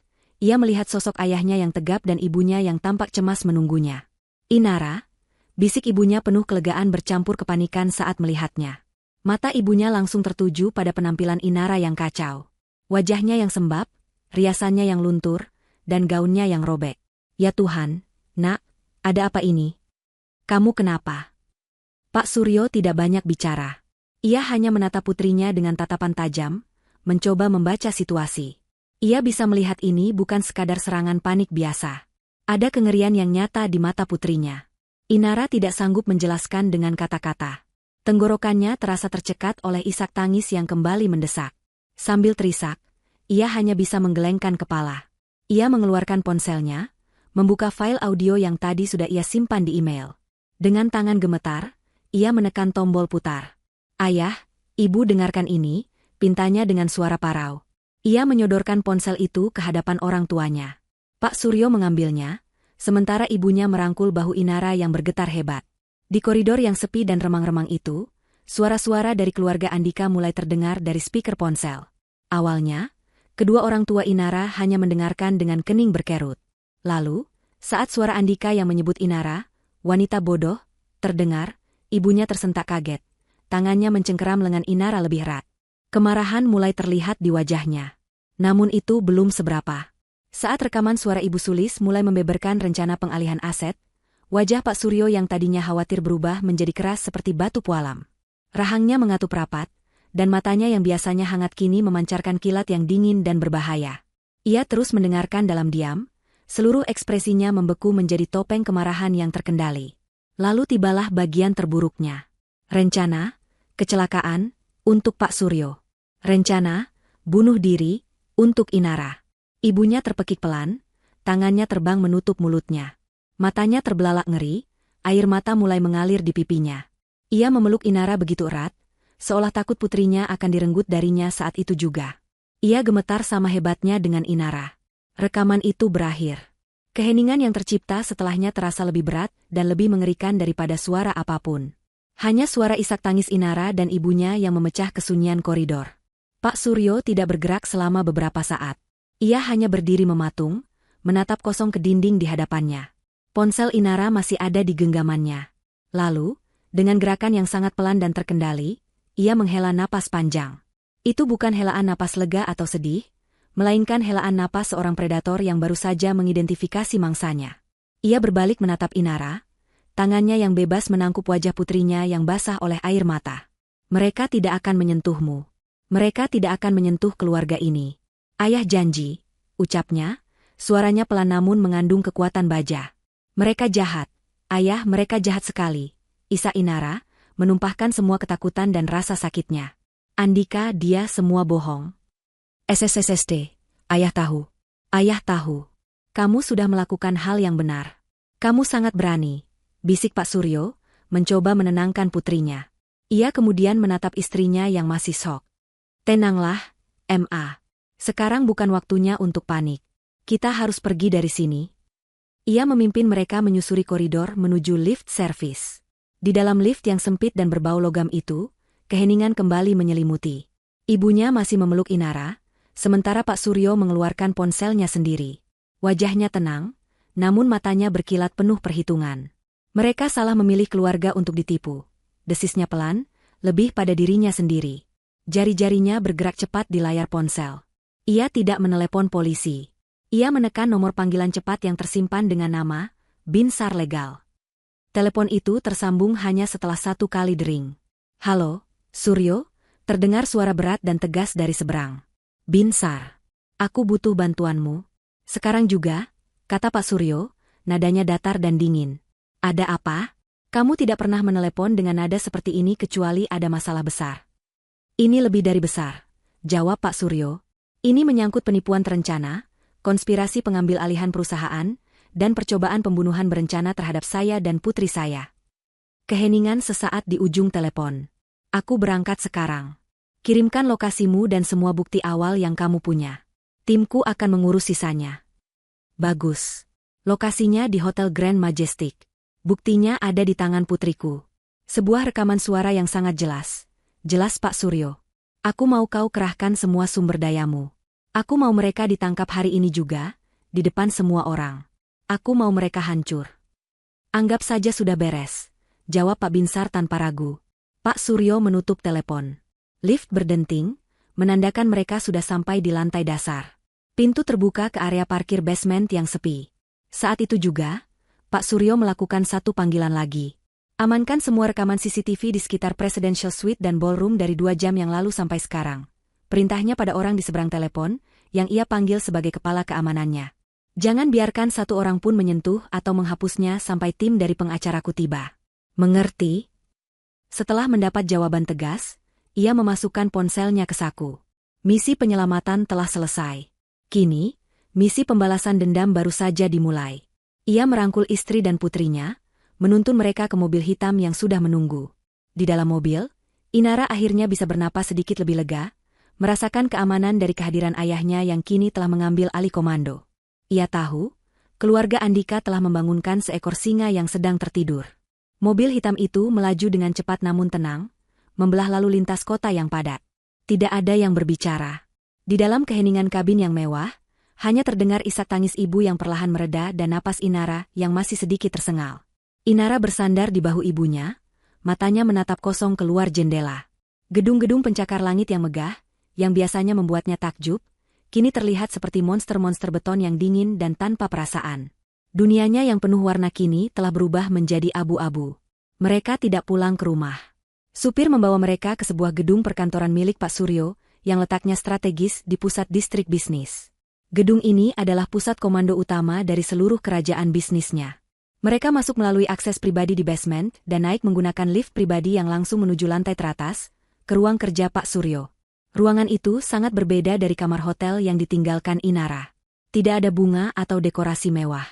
ia melihat sosok ayahnya yang tegap dan ibunya yang tampak cemas menunggunya. Inara, bisik ibunya penuh kelegaan bercampur kepanikan saat melihatnya. Mata ibunya langsung tertuju pada penampilan Inara yang kacau. Wajahnya yang sembab, riasannya yang luntur, dan gaunnya yang robek. Ya Tuhan, nak, ada apa ini? Kamu kenapa? Pak Suryo tidak banyak bicara. Ia hanya menatap putrinya dengan tatapan tajam, mencoba membaca situasi. Ia bisa melihat ini bukan sekadar serangan panik biasa. Ada kengerian yang nyata di mata putrinya. Inara tidak sanggup menjelaskan dengan kata-kata. Tenggorokannya terasa tercekat oleh isak tangis yang kembali mendesak. Sambil terisak, ia hanya bisa menggelengkan kepala. Ia mengeluarkan ponselnya, membuka file audio yang tadi sudah ia simpan di email. Dengan tangan gemetar, ia menekan tombol putar. "Ayah, Ibu dengarkan ini," pintanya dengan suara parau. Ia menyodorkan ponsel itu ke hadapan orang tuanya. Pak Suryo mengambilnya, sementara ibunya merangkul bahu Inara yang bergetar hebat. Di koridor yang sepi dan remang-remang itu, suara-suara dari keluarga Andika mulai terdengar dari speaker ponsel. Awalnya, kedua orang tua Inara hanya mendengarkan dengan kening berkerut. Lalu, saat suara Andika yang menyebut Inara, wanita bodoh, terdengar, ibunya tersentak kaget. Tangannya mencengkeram lengan Inara lebih erat. Kemarahan mulai terlihat di wajahnya. Namun itu belum seberapa. Saat rekaman suara Ibu Sulis mulai membeberkan rencana pengalihan aset, wajah Pak Suryo yang tadinya khawatir berubah menjadi keras seperti batu pualam. Rahangnya mengatup rapat, dan matanya yang biasanya hangat kini memancarkan kilat yang dingin dan berbahaya. Ia terus mendengarkan dalam diam, seluruh ekspresinya membeku menjadi topeng kemarahan yang terkendali. Lalu tibalah bagian terburuknya. Rencana, kecelakaan, untuk Pak Suryo. Rencana, bunuh diri, untuk Inara. Ibunya terpekik pelan, tangannya terbang menutup mulutnya. Matanya terbelalak ngeri, air mata mulai mengalir di pipinya. Ia memeluk Inara begitu erat, seolah takut putrinya akan direnggut darinya saat itu juga. Ia gemetar sama hebatnya dengan Inara. Rekaman itu berakhir. Keheningan yang tercipta setelahnya terasa lebih berat dan lebih mengerikan daripada suara apapun. Hanya suara isak tangis Inara dan ibunya yang memecah kesunyian koridor. Pak Suryo tidak bergerak selama beberapa saat. Ia hanya berdiri mematung, menatap kosong ke dinding di hadapannya. Ponsel Inara masih ada di genggamannya. Lalu, dengan gerakan yang sangat pelan dan terkendali, ia menghela napas panjang. Itu bukan helaan napas lega atau sedih, melainkan helaan napas seorang predator yang baru saja mengidentifikasi mangsanya. Ia berbalik menatap Inara, tangannya yang bebas menangkup wajah putrinya yang basah oleh air mata. "Mereka tidak akan menyentuhmu. Mereka tidak akan menyentuh keluarga ini. Ayah janji," ucapnya, suaranya pelan namun mengandung kekuatan baja. "Mereka jahat. Ayah, mereka jahat sekali." Isak Inara, menumpahkan semua ketakutan dan rasa sakitnya. "Andika, dia semua bohong. SSSST, ayah tahu. Ayah tahu. Kamu sudah melakukan hal yang benar. Kamu sangat berani," bisik Pak Suryo, mencoba menenangkan putrinya. Ia kemudian menatap istrinya yang masih syok. "Tenanglah, Ma. Sekarang bukan waktunya untuk panik. Kita harus pergi dari sini." Ia memimpin mereka menyusuri koridor menuju lift servis. Di dalam lift yang sempit dan berbau logam itu, keheningan kembali menyelimuti. Ibunya masih memeluk Inara, sementara Pak Suryo mengeluarkan ponselnya sendiri. Wajahnya tenang, namun matanya berkilat penuh perhitungan. Mereka salah memilih keluarga untuk ditipu. Desisnya pelan, lebih pada dirinya sendiri. Jari-jarinya bergerak cepat di layar ponsel. Ia tidak menelepon polisi. Ia menekan nomor panggilan cepat yang tersimpan dengan nama Binsar Legal. Telepon itu tersambung hanya setelah 1 kali dering. "Halo, Suryo," terdengar suara berat dan tegas dari seberang. "Binsar, aku butuh bantuanmu. Sekarang juga," kata Pak Suryo, nadanya datar dan dingin. "Ada apa? Kamu tidak pernah menelepon dengan nada seperti ini kecuali ada masalah besar." "Ini lebih dari besar," jawab Pak Suryo. "Ini menyangkut penipuan terencana, konspirasi pengambil alihan perusahaan, dan percobaan pembunuhan berencana terhadap saya dan putri saya." Keheningan sesaat di ujung telepon. "Aku berangkat sekarang. Kirimkan lokasimu dan semua bukti awal yang kamu punya. Timku akan mengurus sisanya." "Bagus. Lokasinya di Hotel Grand Majestic. Buktinya ada di tangan putriku." Sebuah rekaman suara yang sangat jelas. "Jelas Pak Suryo. Aku mau kau kerahkan semua sumber dayamu. Aku mau mereka ditangkap hari ini juga, di depan semua orang. Aku mau mereka hancur." "Anggap saja sudah beres," jawab Pak Binsar tanpa ragu. Pak Suryo menutup telepon. Lift berdenting, menandakan mereka sudah sampai di lantai dasar. Pintu terbuka ke area parkir basement yang sepi. Saat itu juga, Pak Suryo melakukan satu panggilan lagi. "Amankan semua rekaman CCTV di sekitar Presidential Suite dan Ballroom dari 2 jam yang lalu sampai sekarang." Perintahnya pada orang di seberang telepon, yang ia panggil sebagai kepala keamanannya. "Jangan biarkan satu orang pun menyentuh atau menghapusnya sampai tim dari pengacaraku tiba." "Mengerti?" Setelah mendapat jawaban tegas, ia memasukkan ponselnya ke saku. Misi penyelamatan telah selesai. Kini, misi pembalasan dendam baru saja dimulai. Ia merangkul istri dan putrinya, menuntun mereka ke mobil hitam yang sudah menunggu. Di dalam mobil, Inara akhirnya bisa bernapas sedikit lebih lega, merasakan keamanan dari kehadiran ayahnya yang kini telah mengambil alih komando. Ia tahu, keluarga Andika telah membangunkan seekor singa yang sedang tertidur. Mobil hitam itu melaju dengan cepat namun tenang, membelah lalu lintas kota yang padat. Tidak ada yang berbicara. Di dalam keheningan kabin yang mewah, hanya terdengar isak tangis ibu yang perlahan mereda dan napas Inara yang masih sedikit tersengal. Inara bersandar di bahu ibunya, matanya menatap kosong keluar jendela. Gedung-gedung pencakar langit yang megah, yang biasanya membuatnya takjub, kini terlihat seperti monster-monster beton yang dingin dan tanpa perasaan. Dunianya yang penuh warna kini telah berubah menjadi abu-abu. Mereka tidak pulang ke rumah. Supir membawa mereka ke sebuah gedung perkantoran milik Pak Suryo, yang letaknya strategis di pusat distrik bisnis. Gedung ini adalah pusat komando utama dari seluruh kerajaan bisnisnya. Mereka masuk melalui akses pribadi di basement dan naik menggunakan lift pribadi yang langsung menuju lantai teratas, ke ruang kerja Pak Suryo. Ruangan itu sangat berbeda dari kamar hotel yang ditinggalkan Inara. Tidak ada bunga atau dekorasi mewah.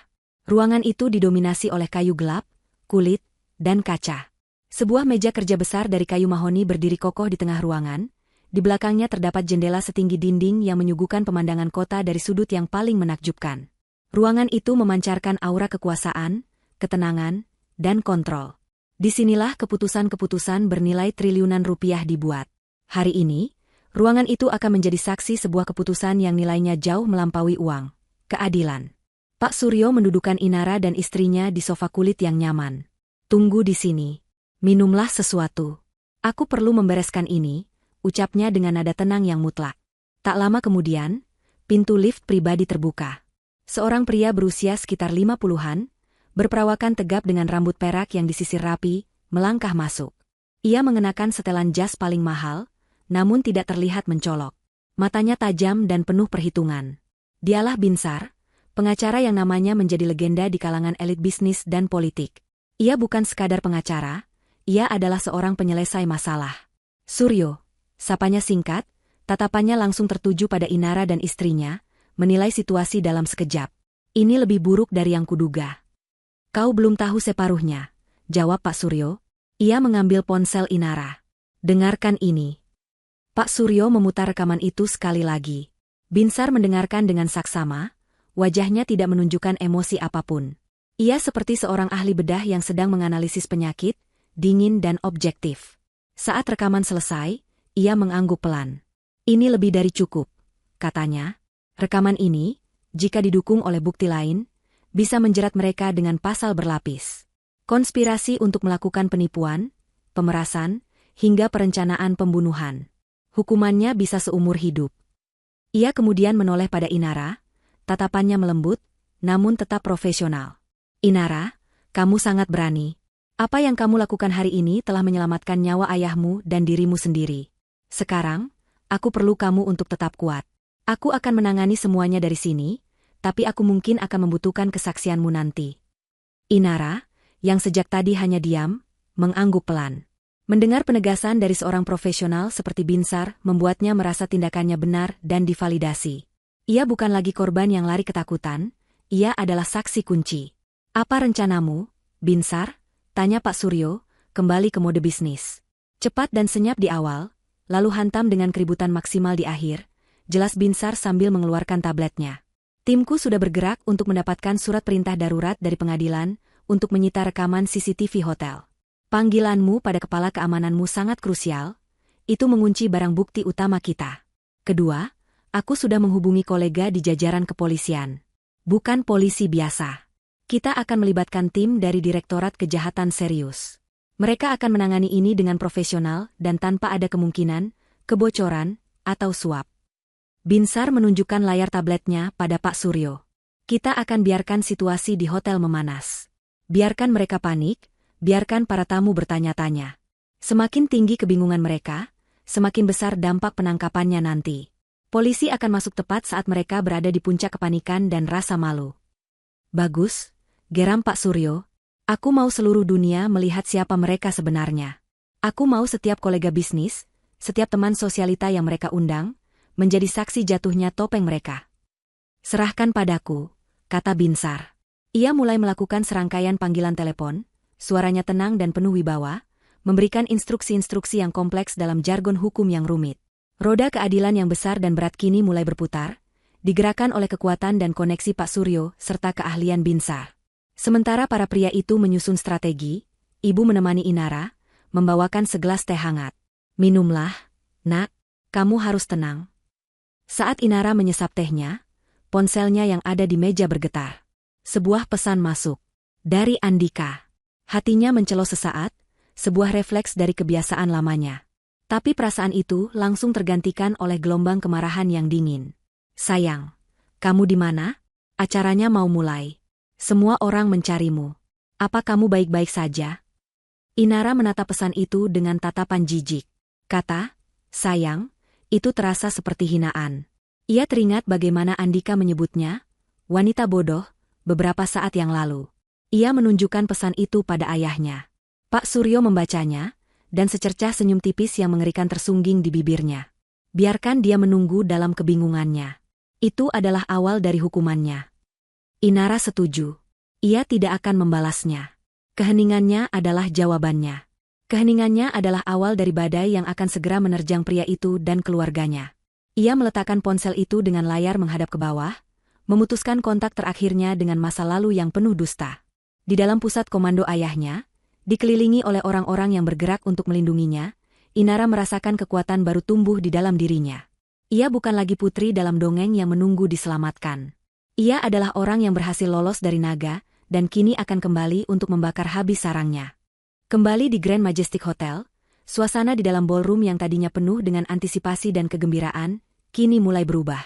Ruangan itu didominasi oleh kayu gelap, kulit, dan kaca. Sebuah meja kerja besar dari kayu mahoni berdiri kokoh di tengah ruangan. Di belakangnya terdapat jendela setinggi dinding yang menyuguhkan pemandangan kota dari sudut yang paling menakjubkan. Ruangan itu memancarkan aura kekuasaan, ketenangan, dan kontrol. Disinilah keputusan-keputusan bernilai triliunan rupiah dibuat. Hari ini, ruangan itu akan menjadi saksi sebuah keputusan yang nilainya jauh melampaui uang, keadilan. Pak Suryo mendudukan Inara dan istrinya di sofa kulit yang nyaman. Tunggu di sini. Minumlah sesuatu. Aku perlu membereskan ini, ucapnya dengan nada tenang yang mutlak. Tak lama kemudian, pintu lift pribadi terbuka. Seorang pria berusia sekitar 50-an, berperawakan tegap dengan rambut perak yang disisir rapi, melangkah masuk. Ia mengenakan setelan jas paling mahal, namun tidak terlihat mencolok. Matanya tajam dan penuh perhitungan. Dialah Binsar, pengacara yang namanya menjadi legenda di kalangan elit bisnis dan politik. Ia bukan sekadar pengacara, ia adalah seorang penyelesai masalah. Suryo, sapanya singkat, tatapannya langsung tertuju pada Inara dan istrinya, menilai situasi dalam sekejap. Ini lebih buruk dari yang kuduga. Kau belum tahu separuhnya, jawab Pak Suryo. Ia mengambil ponsel Inara. Dengarkan ini. Pak Suryo memutar rekaman itu sekali lagi. Binsar mendengarkan dengan saksama, wajahnya tidak menunjukkan emosi apapun. Ia seperti seorang ahli bedah yang sedang menganalisis penyakit, dingin dan objektif. Saat rekaman selesai, ia mengangguk pelan. Ini lebih dari cukup, katanya. Rekaman ini, jika didukung oleh bukti lain, bisa menjerat mereka dengan pasal berlapis. Konspirasi untuk melakukan penipuan, pemerasan, hingga perencanaan pembunuhan. Hukumannya bisa seumur hidup. Ia kemudian menoleh pada Inara, tatapannya melembut, namun tetap profesional. Inara, kamu sangat berani. Apa yang kamu lakukan hari ini telah menyelamatkan nyawa ayahmu dan dirimu sendiri. Sekarang, aku perlu kamu untuk tetap kuat. Aku akan menangani semuanya dari sini, tapi aku mungkin akan membutuhkan kesaksianmu nanti. Inara, yang sejak tadi hanya diam, mengangguk pelan. Mendengar penegasan dari seorang profesional seperti Binsar membuatnya merasa tindakannya benar dan divalidasi. Ia bukan lagi korban yang lari ketakutan, ia adalah saksi kunci. Apa rencanamu, Binsar? Tanya Pak Suryo, kembali ke mode bisnis. Cepat dan senyap di awal, lalu hantam dengan keributan maksimal di akhir, jelas Binsar sambil mengeluarkan tabletnya. Timku sudah bergerak untuk mendapatkan surat perintah darurat dari pengadilan untuk menyita rekaman CCTV hotel. Panggilanmu pada kepala keamananmu sangat krusial, itu mengunci barang bukti utama kita. Kedua, aku sudah menghubungi kolega di jajaran kepolisian. Bukan polisi biasa. Kita akan melibatkan tim dari Direktorat Kejahatan Serius. Mereka akan menangani ini dengan profesional dan tanpa ada kemungkinan, kebocoran, atau suap. Binsar menunjukkan layar tabletnya pada Pak Suryo. Kita akan biarkan situasi di hotel memanas. Biarkan mereka panik, biarkan para tamu bertanya-tanya. Semakin tinggi kebingungan mereka, semakin besar dampak penangkapannya nanti. Polisi akan masuk tepat saat mereka berada di puncak kepanikan dan rasa malu. Bagus, geram Pak Suryo. Aku mau seluruh dunia melihat siapa mereka sebenarnya. Aku mau setiap kolega bisnis, setiap teman sosialita yang mereka undang, menjadi saksi jatuhnya topeng mereka. Serahkan padaku, kata Binsar. Ia mulai melakukan serangkaian panggilan telepon, suaranya tenang dan penuh wibawa, memberikan instruksi-instruksi yang kompleks dalam jargon hukum yang rumit. Roda keadilan yang besar dan berat kini mulai berputar, digerakkan oleh kekuatan dan koneksi Pak Suryo serta keahlian Binsar. Sementara para pria itu menyusun strategi, ibu menemani Inara, membawakan segelas teh hangat. Minumlah, nak, kamu harus tenang. Saat Inara menyesap tehnya, ponselnya yang ada di meja bergetar. Sebuah pesan masuk. Dari Andika. Hatinya mencelos sesaat, sebuah refleks dari kebiasaan lamanya. Tapi perasaan itu langsung tergantikan oleh gelombang kemarahan yang dingin. Sayang, kamu di mana? Acaranya mau mulai. Semua orang mencarimu. Apa kamu baik-baik saja? Inara menatap pesan itu dengan tatapan jijik. Kata, sayang, itu terasa seperti hinaan. Ia teringat bagaimana Andika menyebutnya, wanita bodoh, beberapa saat yang lalu. Ia menunjukkan pesan itu pada ayahnya. Pak Suryo membacanya, dan secercah senyum tipis yang mengerikan tersungging di bibirnya. Biarkan dia menunggu dalam kebingungannya. Itu adalah awal dari hukumannya. Inara setuju. Ia tidak akan membalasnya. Keheningannya adalah jawabannya. Keheningannya adalah awal dari badai yang akan segera menerjang pria itu dan keluarganya. Ia meletakkan ponsel itu dengan layar menghadap ke bawah, memutuskan kontak terakhirnya dengan masa lalu yang penuh dusta. Di dalam pusat komando ayahnya, dikelilingi oleh orang-orang yang bergerak untuk melindunginya, Inara merasakan kekuatan baru tumbuh di dalam dirinya. Ia bukan lagi putri dalam dongeng yang menunggu diselamatkan. Ia adalah orang yang berhasil lolos dari naga, dan kini akan kembali untuk membakar habis sarangnya. Kembali di Grand Majestic Hotel, suasana di dalam ballroom yang tadinya penuh dengan antisipasi dan kegembiraan, kini mulai berubah.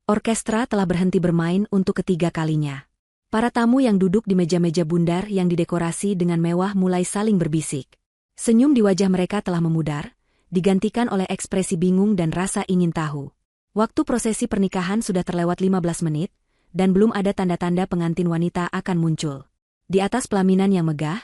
Orkestra telah berhenti bermain untuk ketiga kalinya. Para tamu yang duduk di meja-meja bundar yang didekorasi dengan mewah mulai saling berbisik. Senyum di wajah mereka telah memudar, digantikan oleh ekspresi bingung dan rasa ingin tahu. Waktu prosesi pernikahan sudah terlewat 15 menit, dan belum ada tanda-tanda pengantin wanita akan muncul. Di atas pelaminan yang megah,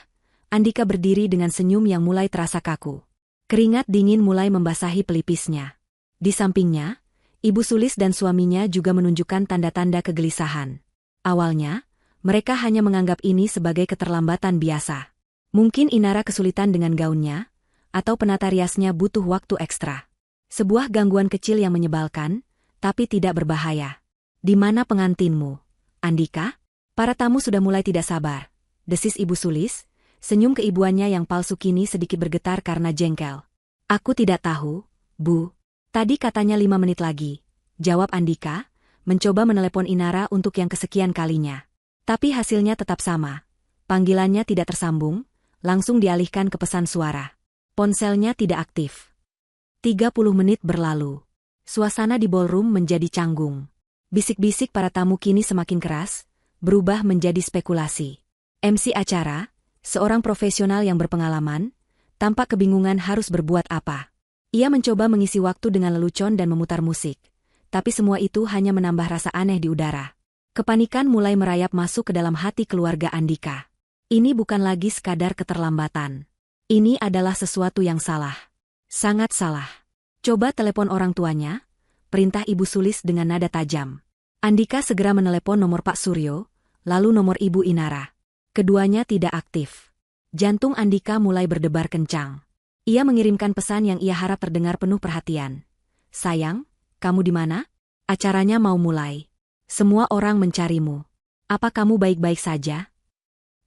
Andika berdiri dengan senyum yang mulai terasa kaku. Keringat dingin mulai membasahi pelipisnya. Di sampingnya, Ibu Sulis dan suaminya juga menunjukkan tanda-tanda kegelisahan. Awalnya, mereka hanya menganggap ini sebagai keterlambatan biasa. Mungkin Inara kesulitan dengan gaunnya, atau penata riasnya butuh waktu ekstra. Sebuah gangguan kecil yang menyebalkan, tapi tidak berbahaya. Di mana pengantinmu, Andika? Para tamu sudah mulai tidak sabar. Desis Ibu Sulis, senyum keibuannya yang palsu kini sedikit bergetar karena jengkel. Aku tidak tahu, Bu. Tadi katanya 5 menit lagi, jawab Andika, mencoba menelepon Inara untuk yang kesekian kalinya. Tapi hasilnya tetap sama. Panggilannya tidak tersambung, langsung dialihkan ke pesan suara. Ponselnya tidak aktif. 30 menit berlalu. Suasana di ballroom menjadi canggung. Bisik-bisik para tamu kini semakin keras, berubah menjadi spekulasi. MC acara, seorang profesional yang berpengalaman, tampak kebingungan harus berbuat apa. Ia mencoba mengisi waktu dengan lelucon dan memutar musik. Tapi semua itu hanya menambah rasa aneh di udara. Kepanikan mulai merayap masuk ke dalam hati keluarga Andika. Ini bukan lagi sekadar keterlambatan. Ini adalah sesuatu yang salah. Sangat salah. Coba telepon orang tuanya, perintah Ibu Sulis dengan nada tajam. Andika segera menelepon nomor Pak Suryo, lalu nomor Ibu Inara. Keduanya tidak aktif. Jantung Andika mulai berdebar kencang. Ia mengirimkan pesan yang ia harap terdengar penuh perhatian. Sayang, kamu di mana? Acaranya mau mulai. Semua orang mencarimu. Apa kamu baik-baik saja?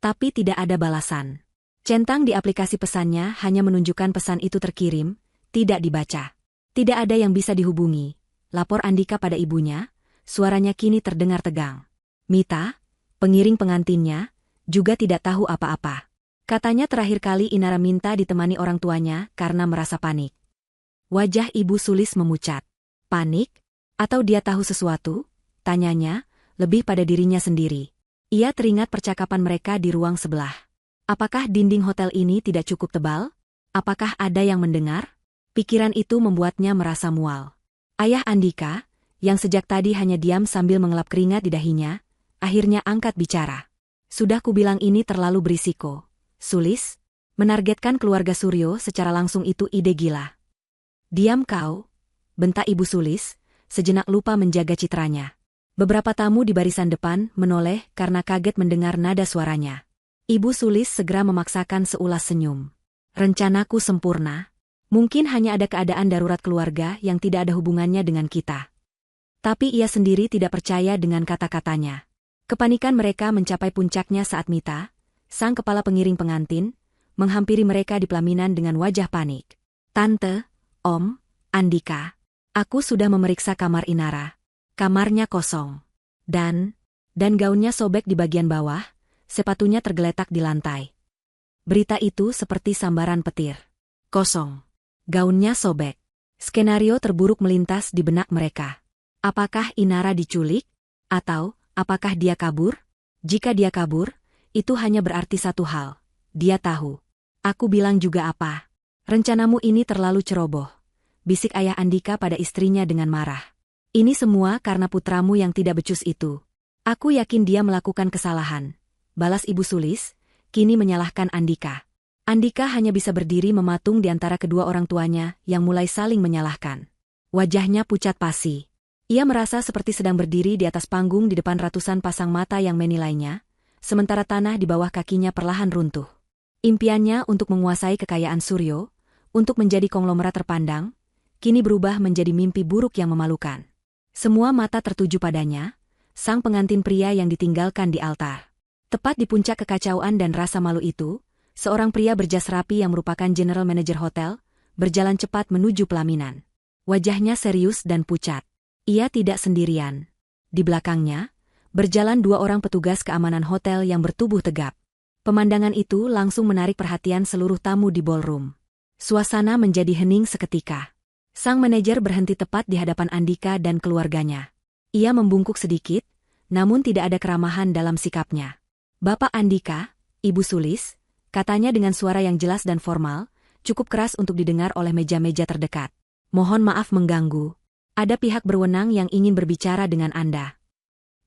Tapi tidak ada balasan. Centang di aplikasi pesannya hanya menunjukkan pesan itu terkirim, tidak dibaca. Tidak ada yang bisa dihubungi. Lapor Andika pada ibunya, suaranya kini terdengar tegang. Mita, pengiring pengantinnya, juga tidak tahu apa-apa. Katanya terakhir kali Inara minta ditemani orang tuanya karena merasa panik. Wajah Ibu Sulis memucat. Panik? Atau dia tahu sesuatu? Tanyanya, lebih pada dirinya sendiri. Ia teringat percakapan mereka di ruang sebelah. Apakah dinding hotel ini tidak cukup tebal? Apakah ada yang mendengar? Pikiran itu membuatnya merasa mual. Ayah Andika, yang sejak tadi hanya diam sambil mengelap keringat di dahinya, akhirnya angkat bicara. Sudah kubilang ini terlalu berisiko. Sulis, Menargetkan keluarga Suryo secara langsung itu ide gila. Diam kau, bentak Ibu Sulis, sejenak lupa menjaga citranya. Beberapa tamu di barisan depan menoleh karena kaget mendengar nada suaranya. Ibu Sulis segera memaksakan seulas senyum. Rencanaku sempurna. Mungkin hanya ada keadaan darurat keluarga yang tidak ada hubungannya dengan kita. Tapi ia sendiri tidak percaya dengan kata-katanya. Kepanikan mereka mencapai puncaknya saat Mita, sang kepala pengiring pengantin, menghampiri mereka di pelaminan dengan wajah panik. Tante, Om, Andika, aku sudah memeriksa kamar Inara. Kamarnya kosong. Dan gaunnya sobek di bagian bawah, sepatunya tergeletak di lantai. Berita itu seperti sambaran petir. Kosong. Gaunnya sobek. Skenario terburuk melintas di benak mereka. Apakah Inara diculik? Atau, apakah dia kabur? Jika dia kabur, itu hanya berarti satu hal. Dia tahu. Aku bilang juga apa? Rencanamu ini terlalu ceroboh. Bisik ayah Andika pada istrinya dengan marah. Ini semua karena putramu yang tidak becus itu. Aku yakin dia melakukan kesalahan. Balas Ibu Sulis, kini menyalahkan Andika. Andika hanya bisa berdiri mematung di antara kedua orang tuanya yang mulai saling menyalahkan. Wajahnya pucat pasi. Ia merasa seperti sedang berdiri di atas panggung di depan ratusan pasang mata yang menilainya, sementara tanah di bawah kakinya perlahan runtuh. Impiannya untuk menguasai kekayaan Suryo, untuk menjadi konglomerat terpandang, kini berubah menjadi mimpi buruk yang memalukan. Semua mata tertuju padanya, sang pengantin pria yang ditinggalkan di altar. Tepat di puncak kekacauan dan rasa malu itu, seorang pria berjas rapi yang merupakan general manager hotel, berjalan cepat menuju pelaminan. Wajahnya serius dan pucat. Ia tidak sendirian. Di belakangnya, berjalan dua orang petugas keamanan hotel yang bertubuh tegap. Pemandangan itu langsung menarik perhatian seluruh tamu di ballroom. Suasana menjadi hening seketika. Sang manajer berhenti tepat di hadapan Andika dan keluarganya. Ia membungkuk sedikit, namun tidak ada keramahan dalam sikapnya. Bapak Andika, Ibu Sulis, katanya dengan suara yang jelas dan formal, cukup keras untuk didengar oleh meja-meja terdekat. Mohon maaf mengganggu. Ada pihak berwenang yang ingin berbicara dengan Anda.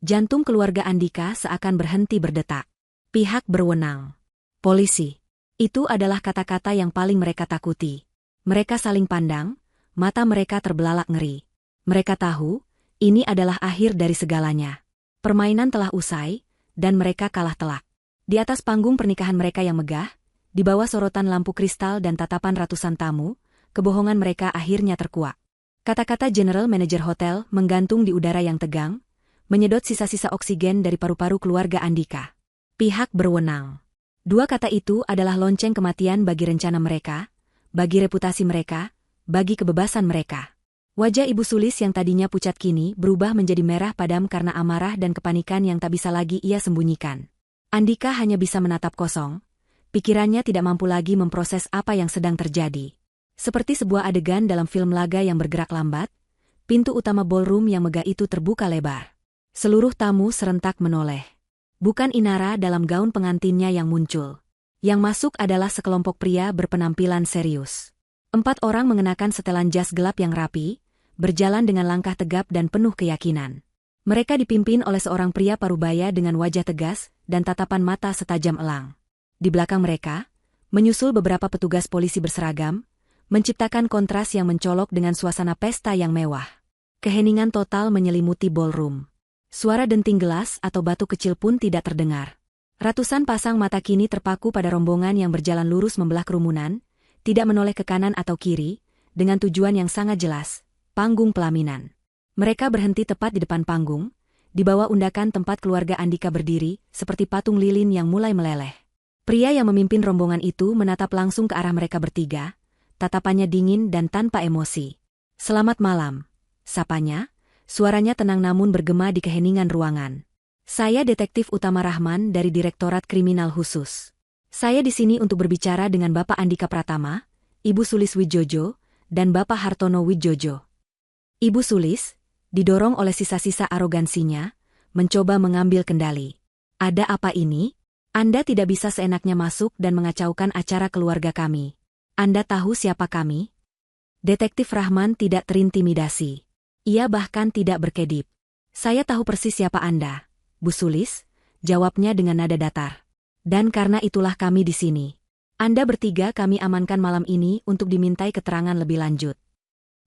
Jantung keluarga Andika seakan berhenti berdetak. Pihak berwenang. Polisi. Itu adalah kata-kata yang paling mereka takuti. Mereka saling pandang, mata mereka terbelalak ngeri. Mereka tahu, ini adalah akhir dari segalanya. Permainan telah usai, dan mereka kalah telak. Di atas panggung pernikahan mereka yang megah, di bawah sorotan lampu kristal dan tatapan ratusan tamu, kebohongan mereka akhirnya terkuak. Kata-kata General Manager Hotel menggantung di udara yang tegang, menyedot sisa-sisa oksigen dari paru-paru keluarga Andika. Pihak berwenang. Dua kata itu adalah lonceng kematian bagi rencana mereka, bagi reputasi mereka, bagi kebebasan mereka. Wajah Ibu Sulis yang tadinya pucat kini berubah menjadi merah padam karena amarah dan kepanikan yang tak bisa lagi ia sembunyikan. Andika hanya bisa menatap kosong. Pikirannya tidak mampu lagi memproses apa yang sedang terjadi. Seperti sebuah adegan dalam film laga yang bergerak lambat, pintu utama ballroom yang megah itu terbuka lebar. Seluruh tamu serentak menoleh. Bukan Inara dalam gaun pengantinnya yang muncul. Yang masuk adalah sekelompok pria berpenampilan serius. 4 orang mengenakan setelan jas gelap yang rapi, berjalan dengan langkah tegap dan penuh keyakinan. Mereka dipimpin oleh seorang pria parubaya dengan wajah tegas dan tatapan mata setajam elang. Di belakang mereka, menyusul beberapa petugas polisi berseragam, menciptakan kontras yang mencolok dengan suasana pesta yang mewah. Keheningan total menyelimuti ballroom. Suara denting gelas atau batu kecil pun tidak terdengar. Ratusan pasang mata kini terpaku pada rombongan yang berjalan lurus membelah kerumunan, tidak menoleh ke kanan atau kiri, dengan tujuan yang sangat jelas, panggung pelaminan. Mereka berhenti tepat di depan panggung, di bawah undakan tempat keluarga Andika berdiri, seperti patung lilin yang mulai meleleh. Pria yang memimpin rombongan itu menatap langsung ke arah mereka bertiga, tatapannya dingin dan tanpa emosi. "Selamat malam," sapanya, suaranya tenang namun bergema di keheningan ruangan. "Saya Detektif Utama Rahman dari Direktorat Kriminal Khusus. Saya di sini untuk berbicara dengan Bapak Andika Pratama, Ibu Sulis Wijojo, dan Bapak Hartono Wijojo." Ibu Sulis, didorong oleh sisa-sisa arogansinya, mencoba mengambil kendali. "Ada apa ini? Anda tidak bisa seenaknya masuk dan mengacaukan acara keluarga kami. Anda tahu siapa kami?" Detektif Rahman tidak terintimidasi. Ia bahkan tidak berkedip. "Saya tahu persis siapa Anda, Bu Sulis," jawabnya dengan nada datar. "Dan karena itulah kami di sini. Anda bertiga kami amankan malam ini untuk dimintai keterangan lebih lanjut.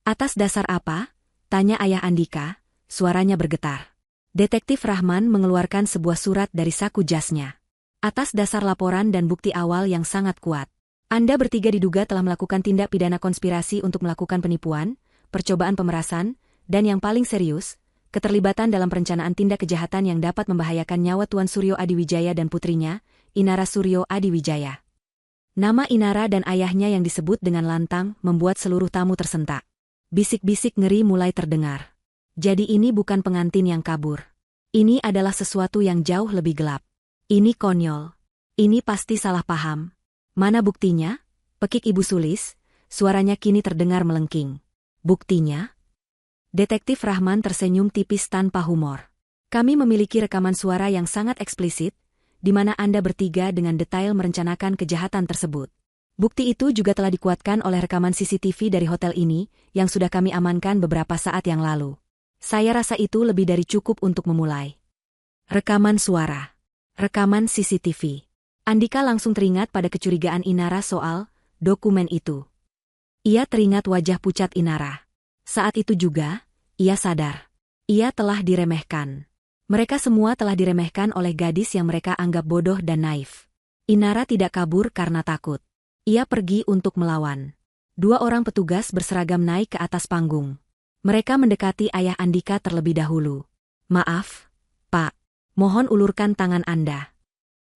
Atas dasar apa? Tanya ayah Andika, suaranya bergetar. Detektif Rahman mengeluarkan sebuah surat dari saku jasnya. Atas dasar laporan dan bukti awal yang sangat kuat. Anda bertiga diduga telah melakukan tindak pidana konspirasi untuk melakukan penipuan, percobaan pemerasan, dan yang paling serius, keterlibatan dalam perencanaan tindak kejahatan yang dapat membahayakan nyawa Tuan Suryo Adiwijaya dan putrinya, Inara Suryo Adiwijaya. Nama Inara dan ayahnya yang disebut dengan lantang membuat seluruh tamu tersentak. Bisik-bisik ngeri mulai terdengar. Jadi ini bukan pengantin yang kabur. Ini adalah sesuatu yang jauh lebih gelap. Ini konyol. Ini pasti salah paham. Mana buktinya? Pekik Ibu Sulis, suaranya kini terdengar melengking. Buktinya? Detektif Rahman tersenyum tipis tanpa humor. Kami memiliki rekaman suara yang sangat eksplisit, di mana Anda bertiga dengan detail merencanakan kejahatan tersebut. Bukti itu juga telah dikuatkan oleh rekaman CCTV dari hotel ini, yang sudah kami amankan beberapa saat yang lalu. Saya rasa itu lebih dari cukup untuk memulai. Rekaman suara. Rekaman CCTV. Andika langsung teringat pada kecurigaan Inara soal dokumen itu. Ia teringat wajah pucat Inara. Saat itu juga, ia sadar. Ia telah diremehkan. Mereka semua telah diremehkan oleh gadis yang mereka anggap bodoh dan naif. Inara tidak kabur karena takut. Ia pergi untuk melawan. 2 orang petugas berseragam naik ke atas panggung. Mereka mendekati ayah Andika terlebih dahulu. Maaf, Pak. Mohon ulurkan tangan Anda.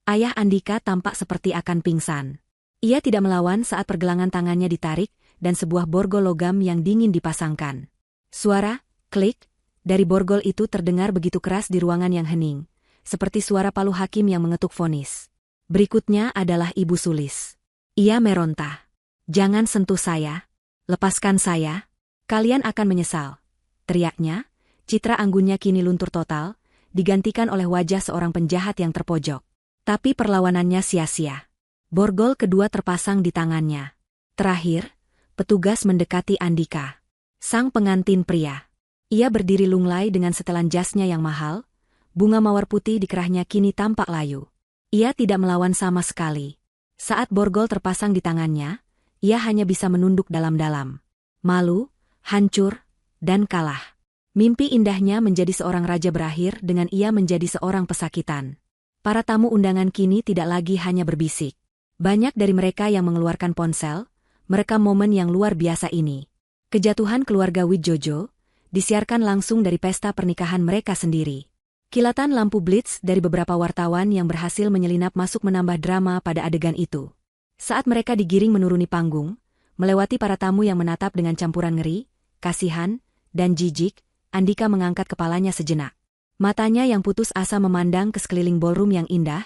Ayah Andika tampak seperti akan pingsan. Ia tidak melawan saat pergelangan tangannya ditarik dan sebuah borgol logam yang dingin dipasangkan. Suara, klik, dari borgol itu terdengar begitu keras di ruangan yang hening, seperti suara palu hakim yang mengetuk vonis. Berikutnya adalah Ibu Sulis. Ia meronta. Jangan sentuh saya. Lepaskan saya. Kalian akan menyesal. Teriaknya, citra anggunnya kini luntur total, digantikan oleh wajah seorang penjahat yang terpojok. Tapi perlawanannya sia-sia. Borgol kedua terpasang di tangannya. Terakhir, petugas mendekati Andika. Sang pengantin pria. Ia berdiri lunglai dengan setelan jasnya yang mahal, bunga mawar putih di kerahnya kini tampak layu. Ia tidak melawan sama sekali. Saat borgol terpasang di tangannya, ia hanya bisa menunduk dalam-dalam. Malu, hancur, dan kalah. Mimpi indahnya menjadi seorang raja berakhir dengan ia menjadi seorang pesakitan. Para tamu undangan kini tidak lagi hanya berbisik. Banyak dari mereka yang mengeluarkan ponsel, merekam momen yang luar biasa ini. Kejatuhan keluarga Widjojo disiarkan langsung dari pesta pernikahan mereka sendiri. Kilatan lampu blitz dari beberapa wartawan yang berhasil menyelinap masuk menambah drama pada adegan itu. Saat mereka digiring menuruni panggung, melewati para tamu yang menatap dengan campuran ngeri, kasihan, dan jijik, Andika mengangkat kepalanya sejenak. Matanya yang putus asa memandang ke sekeliling ballroom yang indah,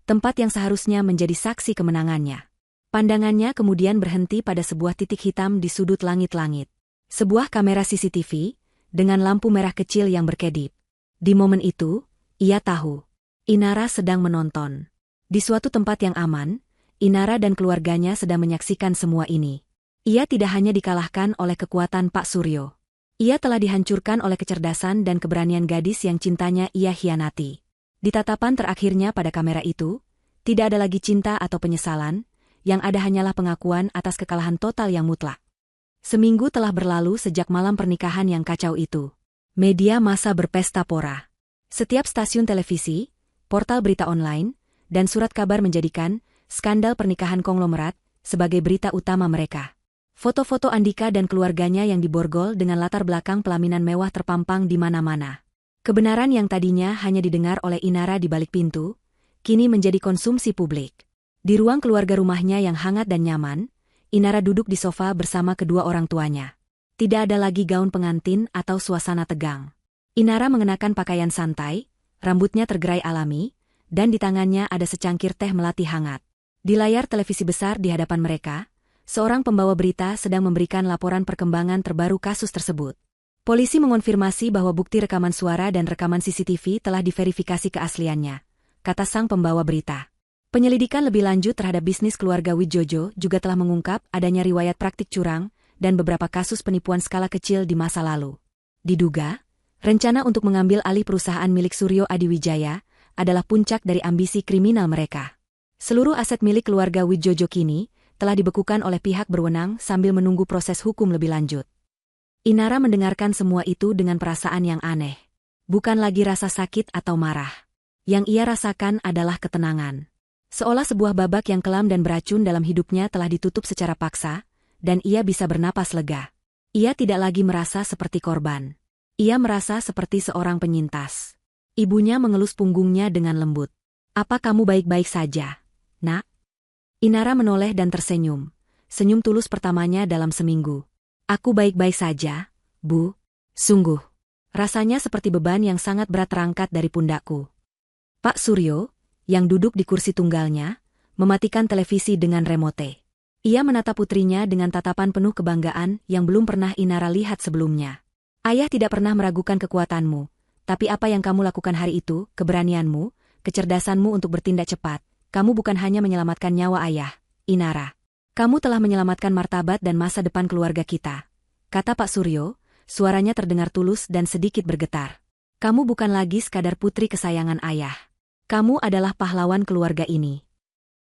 tempat yang seharusnya menjadi saksi kemenangannya. Pandangannya kemudian berhenti pada sebuah titik hitam di sudut langit-langit. Sebuah kamera CCTV, dengan lampu merah kecil yang berkedip. Di momen itu, ia tahu. Inara sedang menonton. Di suatu tempat yang aman, Inara dan keluarganya sedang menyaksikan semua ini. Ia tidak hanya dikalahkan oleh kekuatan Pak Suryo. Ia telah dihancurkan oleh kecerdasan dan keberanian gadis yang cintanya ia hianati. Di tatapan terakhirnya pada kamera itu, tidak ada lagi cinta atau penyesalan, yang ada hanyalah pengakuan atas kekalahan total yang mutlak. Seminggu telah berlalu sejak malam pernikahan yang kacau itu. Media massa berpesta pora. Setiap stasiun televisi, portal berita online, dan surat kabar menjadikan skandal pernikahan konglomerat sebagai berita utama mereka. Foto-foto Andika dan keluarganya yang diborgol dengan latar belakang pelaminan mewah terpampang di mana-mana. Kebenaran yang tadinya hanya didengar oleh Inara di balik pintu, kini menjadi konsumsi publik. Di ruang keluarga rumahnya yang hangat dan nyaman, Inara duduk di sofa bersama kedua orang tuanya. Tidak ada lagi gaun pengantin atau suasana tegang. Inara mengenakan pakaian santai, rambutnya tergerai alami, dan di tangannya ada secangkir teh melati hangat. Di layar televisi besar di hadapan mereka, seorang pembawa berita sedang memberikan laporan perkembangan terbaru kasus tersebut. Polisi mengonfirmasi bahwa bukti rekaman suara dan rekaman CCTV telah diverifikasi keasliannya, kata sang pembawa berita. Penyelidikan lebih lanjut terhadap bisnis keluarga Widjojo juga telah mengungkap adanya riwayat praktik curang dan beberapa kasus penipuan skala kecil di masa lalu. Diduga, rencana untuk mengambil alih perusahaan milik Suryo Adiwijaya adalah puncak dari ambisi kriminal mereka. Seluruh aset milik keluarga Wijojo kini telah dibekukan oleh pihak berwenang sambil menunggu proses hukum lebih lanjut. Inara mendengarkan semua itu dengan perasaan yang aneh. Bukan lagi rasa sakit atau marah. Yang ia rasakan adalah ketenangan. Seolah sebuah babak yang kelam dan beracun dalam hidupnya telah ditutup secara paksa, dan ia bisa bernapas lega. Ia tidak lagi merasa seperti korban. Ia merasa seperti seorang penyintas. Ibunya mengelus punggungnya dengan lembut. "Apa kamu baik-baik saja, Nak?" Inara menoleh dan tersenyum. Senyum tulus pertamanya dalam seminggu. "Aku baik-baik saja, Bu. Sungguh. Rasanya seperti beban yang sangat berat terangkat dari pundakku." Pak Suryo, yang duduk di kursi tunggalnya, mematikan televisi dengan remote. Ia menatap putrinya dengan tatapan penuh kebanggaan yang belum pernah Inara lihat sebelumnya. "Ayah tidak pernah meragukan kekuatanmu, tapi apa yang kamu lakukan hari itu, keberanianmu, kecerdasanmu untuk bertindak cepat, kamu bukan hanya menyelamatkan nyawa ayah, Inara. Kamu telah menyelamatkan martabat dan masa depan keluarga kita," kata Pak Suryo, suaranya terdengar tulus dan sedikit bergetar. "Kamu bukan lagi sekadar putri kesayangan ayah. Kamu adalah pahlawan keluarga ini."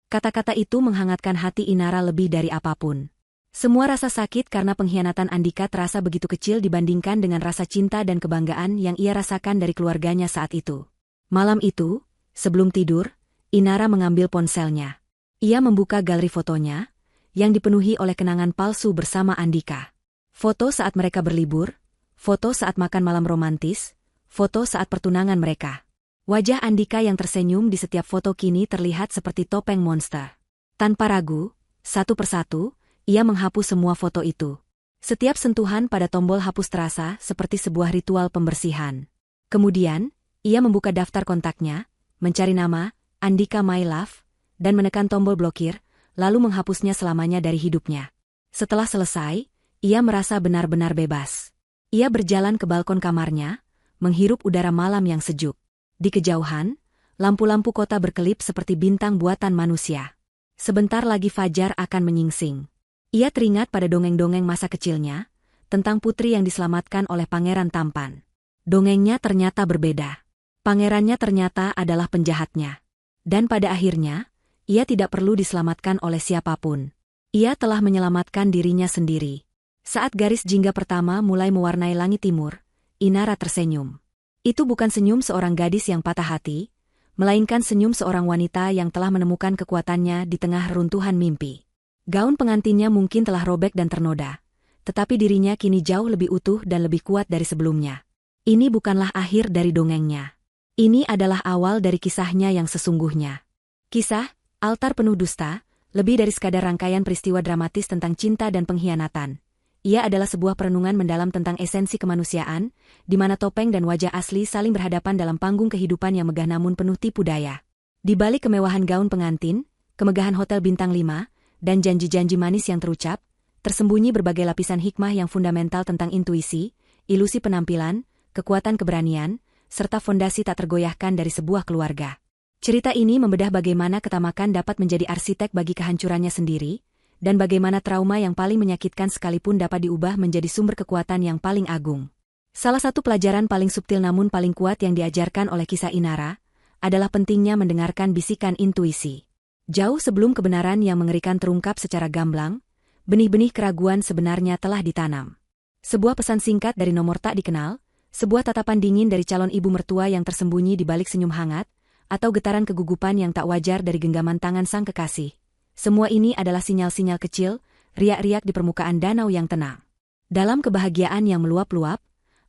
Kata-kata itu menghangatkan hati Inara lebih dari apapun. Semua rasa sakit karena pengkhianatan Andika terasa begitu kecil dibandingkan dengan rasa cinta dan kebanggaan yang ia rasakan dari keluarganya saat itu. Malam itu, sebelum tidur, Inara mengambil ponselnya. Ia membuka galeri fotonya, yang dipenuhi oleh kenangan palsu bersama Andika. Foto saat mereka berlibur, foto saat makan malam romantis, foto saat pertunangan mereka. Wajah Andika yang tersenyum di setiap foto kini terlihat seperti topeng monster. Tanpa ragu, satu persatu, ia menghapus semua foto itu. Setiap sentuhan pada tombol hapus terasa seperti sebuah ritual pembersihan. Kemudian, ia membuka daftar kontaknya, mencari nama, Andika My Love, dan menekan tombol blokir, lalu menghapusnya selamanya dari hidupnya. Setelah selesai, ia merasa benar-benar bebas. Ia berjalan ke balkon kamarnya, menghirup udara malam yang sejuk. Di kejauhan, lampu-lampu kota berkelip seperti bintang buatan manusia. Sebentar lagi fajar akan menyingsing. Ia teringat pada dongeng-dongeng masa kecilnya, tentang putri yang diselamatkan oleh pangeran tampan. Dongengnya ternyata berbeda. Pangerannya ternyata adalah penjahatnya. Dan pada akhirnya, ia tidak perlu diselamatkan oleh siapapun. Ia telah menyelamatkan dirinya sendiri. Saat garis jingga pertama mulai mewarnai langit timur, Inara tersenyum. Itu bukan senyum seorang gadis yang patah hati, melainkan senyum seorang wanita yang telah menemukan kekuatannya di tengah reruntuhan mimpi. Gaun pengantinnya mungkin telah robek dan ternoda, tetapi dirinya kini jauh lebih utuh dan lebih kuat dari sebelumnya. Ini bukanlah akhir dari dongengnya. Ini adalah awal dari kisahnya yang sesungguhnya. Kisah, Altar Penuh Dusta, lebih dari sekadar rangkaian peristiwa dramatis tentang cinta dan pengkhianatan. Ia adalah sebuah perenungan mendalam tentang esensi kemanusiaan, di mana topeng dan wajah asli saling berhadapan dalam panggung kehidupan yang megah namun penuh tipu daya. Di balik kemewahan gaun pengantin, kemegahan hotel bintang 5, dan janji-janji manis yang terucap, tersembunyi berbagai lapisan hikmah yang fundamental tentang intuisi, ilusi penampilan, kekuatan keberanian, serta fondasi tak tergoyahkan dari sebuah keluarga. Cerita ini membedah bagaimana ketamakan dapat menjadi arsitek bagi kehancurannya sendiri, dan bagaimana trauma yang paling menyakitkan sekalipun dapat diubah menjadi sumber kekuatan yang paling agung. Salah satu pelajaran paling subtil namun paling kuat yang diajarkan oleh kisah Inara, adalah pentingnya mendengarkan bisikan intuisi. Jauh sebelum kebenaran yang mengerikan terungkap secara gamblang, benih-benih keraguan sebenarnya telah ditanam. Sebuah pesan singkat dari nomor tak dikenal, sebuah tatapan dingin dari calon ibu mertua yang tersembunyi di balik senyum hangat, atau getaran kegugupan yang tak wajar dari genggaman tangan sang kekasih. Semua ini adalah sinyal-sinyal kecil, riak-riak di permukaan danau yang tenang. Dalam kebahagiaan yang meluap-luap,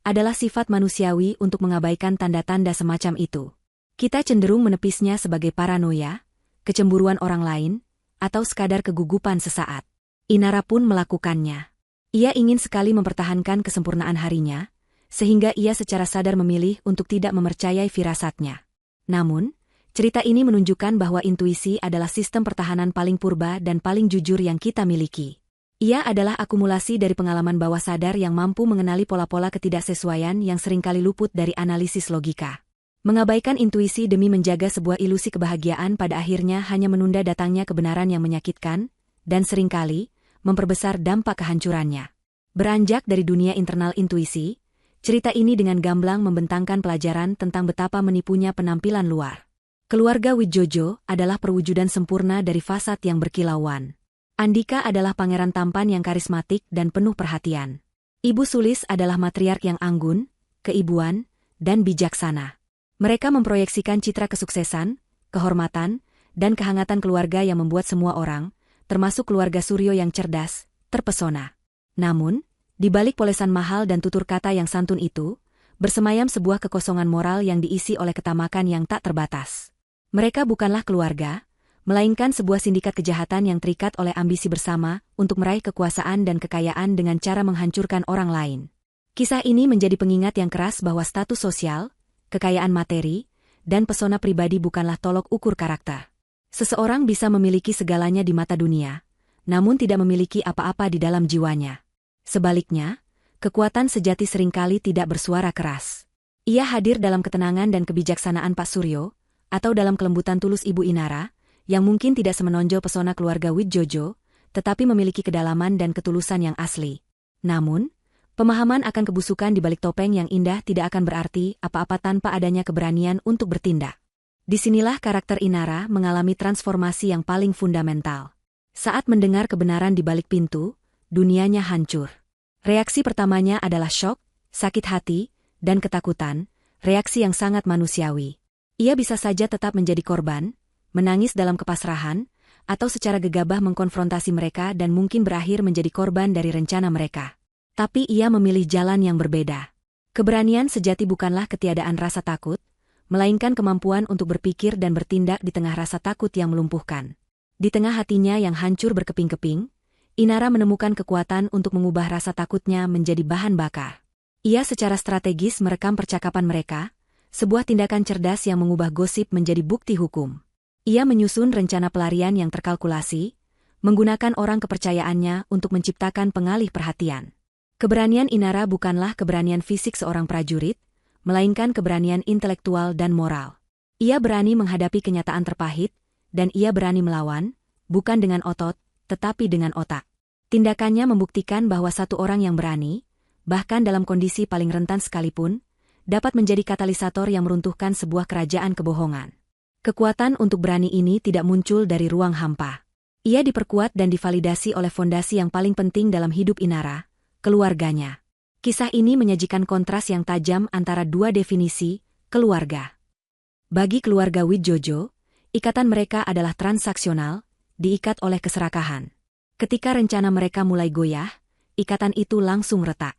adalah sifat manusiawi untuk mengabaikan tanda-tanda semacam itu. Kita cenderung menepisnya sebagai paranoia, kecemburuan orang lain, atau sekadar kegugupan sesaat. Inara pun melakukannya. Ia ingin sekali mempertahankan kesempurnaan harinya, sehingga ia secara sadar memilih untuk tidak mempercayai firasatnya. Namun, cerita ini menunjukkan bahwa intuisi adalah sistem pertahanan paling purba dan paling jujur yang kita miliki. Ia adalah akumulasi dari pengalaman bawah sadar yang mampu mengenali pola-pola ketidaksesuaian yang seringkali luput dari analisis logika. Mengabaikan intuisi demi menjaga sebuah ilusi kebahagiaan pada akhirnya hanya menunda datangnya kebenaran yang menyakitkan, dan seringkali memperbesar dampak kehancurannya. Beranjak dari dunia internal intuisi, cerita ini dengan gamblang membentangkan pelajaran tentang betapa menipunya penampilan luar. Keluarga Widjojo adalah perwujudan sempurna dari fasad yang berkilauan. Andika adalah pangeran tampan yang karismatik dan penuh perhatian. Ibu Sulis adalah matriark yang anggun, keibuan, dan bijaksana. Mereka memproyeksikan citra kesuksesan, kehormatan, dan kehangatan keluarga yang membuat semua orang, termasuk keluarga Suryo yang cerdas, terpesona. Namun, di balik polesan mahal dan tutur kata yang santun itu, bersemayam sebuah kekosongan moral yang diisi oleh ketamakan yang tak terbatas. Mereka bukanlah keluarga, melainkan sebuah sindikat kejahatan yang terikat oleh ambisi bersama untuk meraih kekuasaan dan kekayaan dengan cara menghancurkan orang lain. Kisah ini menjadi pengingat yang keras bahwa status sosial, kekayaan materi, dan pesona pribadi bukanlah tolok ukur karakter. Seseorang bisa memiliki segalanya di mata dunia, namun tidak memiliki apa-apa di dalam jiwanya. Sebaliknya, kekuatan sejati seringkali tidak bersuara keras. Ia hadir dalam ketenangan dan kebijaksanaan Pak Suryo, atau dalam kelembutan tulus Ibu Inara, yang mungkin tidak semenonjol pesona keluarga Widjojo, tetapi memiliki kedalaman dan ketulusan yang asli. Namun, pemahaman akan kebusukan di balik topeng yang indah tidak akan berarti apa-apa tanpa adanya keberanian untuk bertindak. Disinilah karakter Inara mengalami transformasi yang paling fundamental. Saat mendengar kebenaran di balik pintu, dunianya hancur. Reaksi pertamanya adalah syok, sakit hati, dan ketakutan, reaksi yang sangat manusiawi. Ia bisa saja tetap menjadi korban, menangis dalam kepasrahan, atau secara gegabah mengkonfrontasi mereka dan mungkin berakhir menjadi korban dari rencana mereka. Tapi ia memilih jalan yang berbeda. Keberanian sejati bukanlah ketiadaan rasa takut, melainkan kemampuan untuk berpikir dan bertindak di tengah rasa takut yang melumpuhkan. Di tengah hatinya yang hancur berkeping-keping, Inara menemukan kekuatan untuk mengubah rasa takutnya menjadi bahan bakar. Ia secara strategis merekam percakapan mereka, sebuah tindakan cerdas yang mengubah gosip menjadi bukti hukum. Ia menyusun rencana pelarian yang terkalkulasi, menggunakan orang kepercayaannya untuk menciptakan pengalih perhatian. Keberanian Inara bukanlah keberanian fisik seorang prajurit, melainkan keberanian intelektual dan moral. Ia berani menghadapi kenyataan terpahit, dan ia berani melawan, bukan dengan otot, tetapi dengan otak. Tindakannya membuktikan bahwa satu orang yang berani, bahkan dalam kondisi paling rentan sekalipun, dapat menjadi katalisator yang meruntuhkan sebuah kerajaan kebohongan. Kekuatan untuk berani ini tidak muncul dari ruang hampa. Ia diperkuat dan divalidasi oleh fondasi yang paling penting dalam hidup Inara, keluarganya. Kisah ini menyajikan kontras yang tajam antara dua definisi, keluarga. Bagi keluarga Widjojo, ikatan mereka adalah transaksional, diikat oleh keserakahan. Ketika rencana mereka mulai goyah, ikatan itu langsung retak.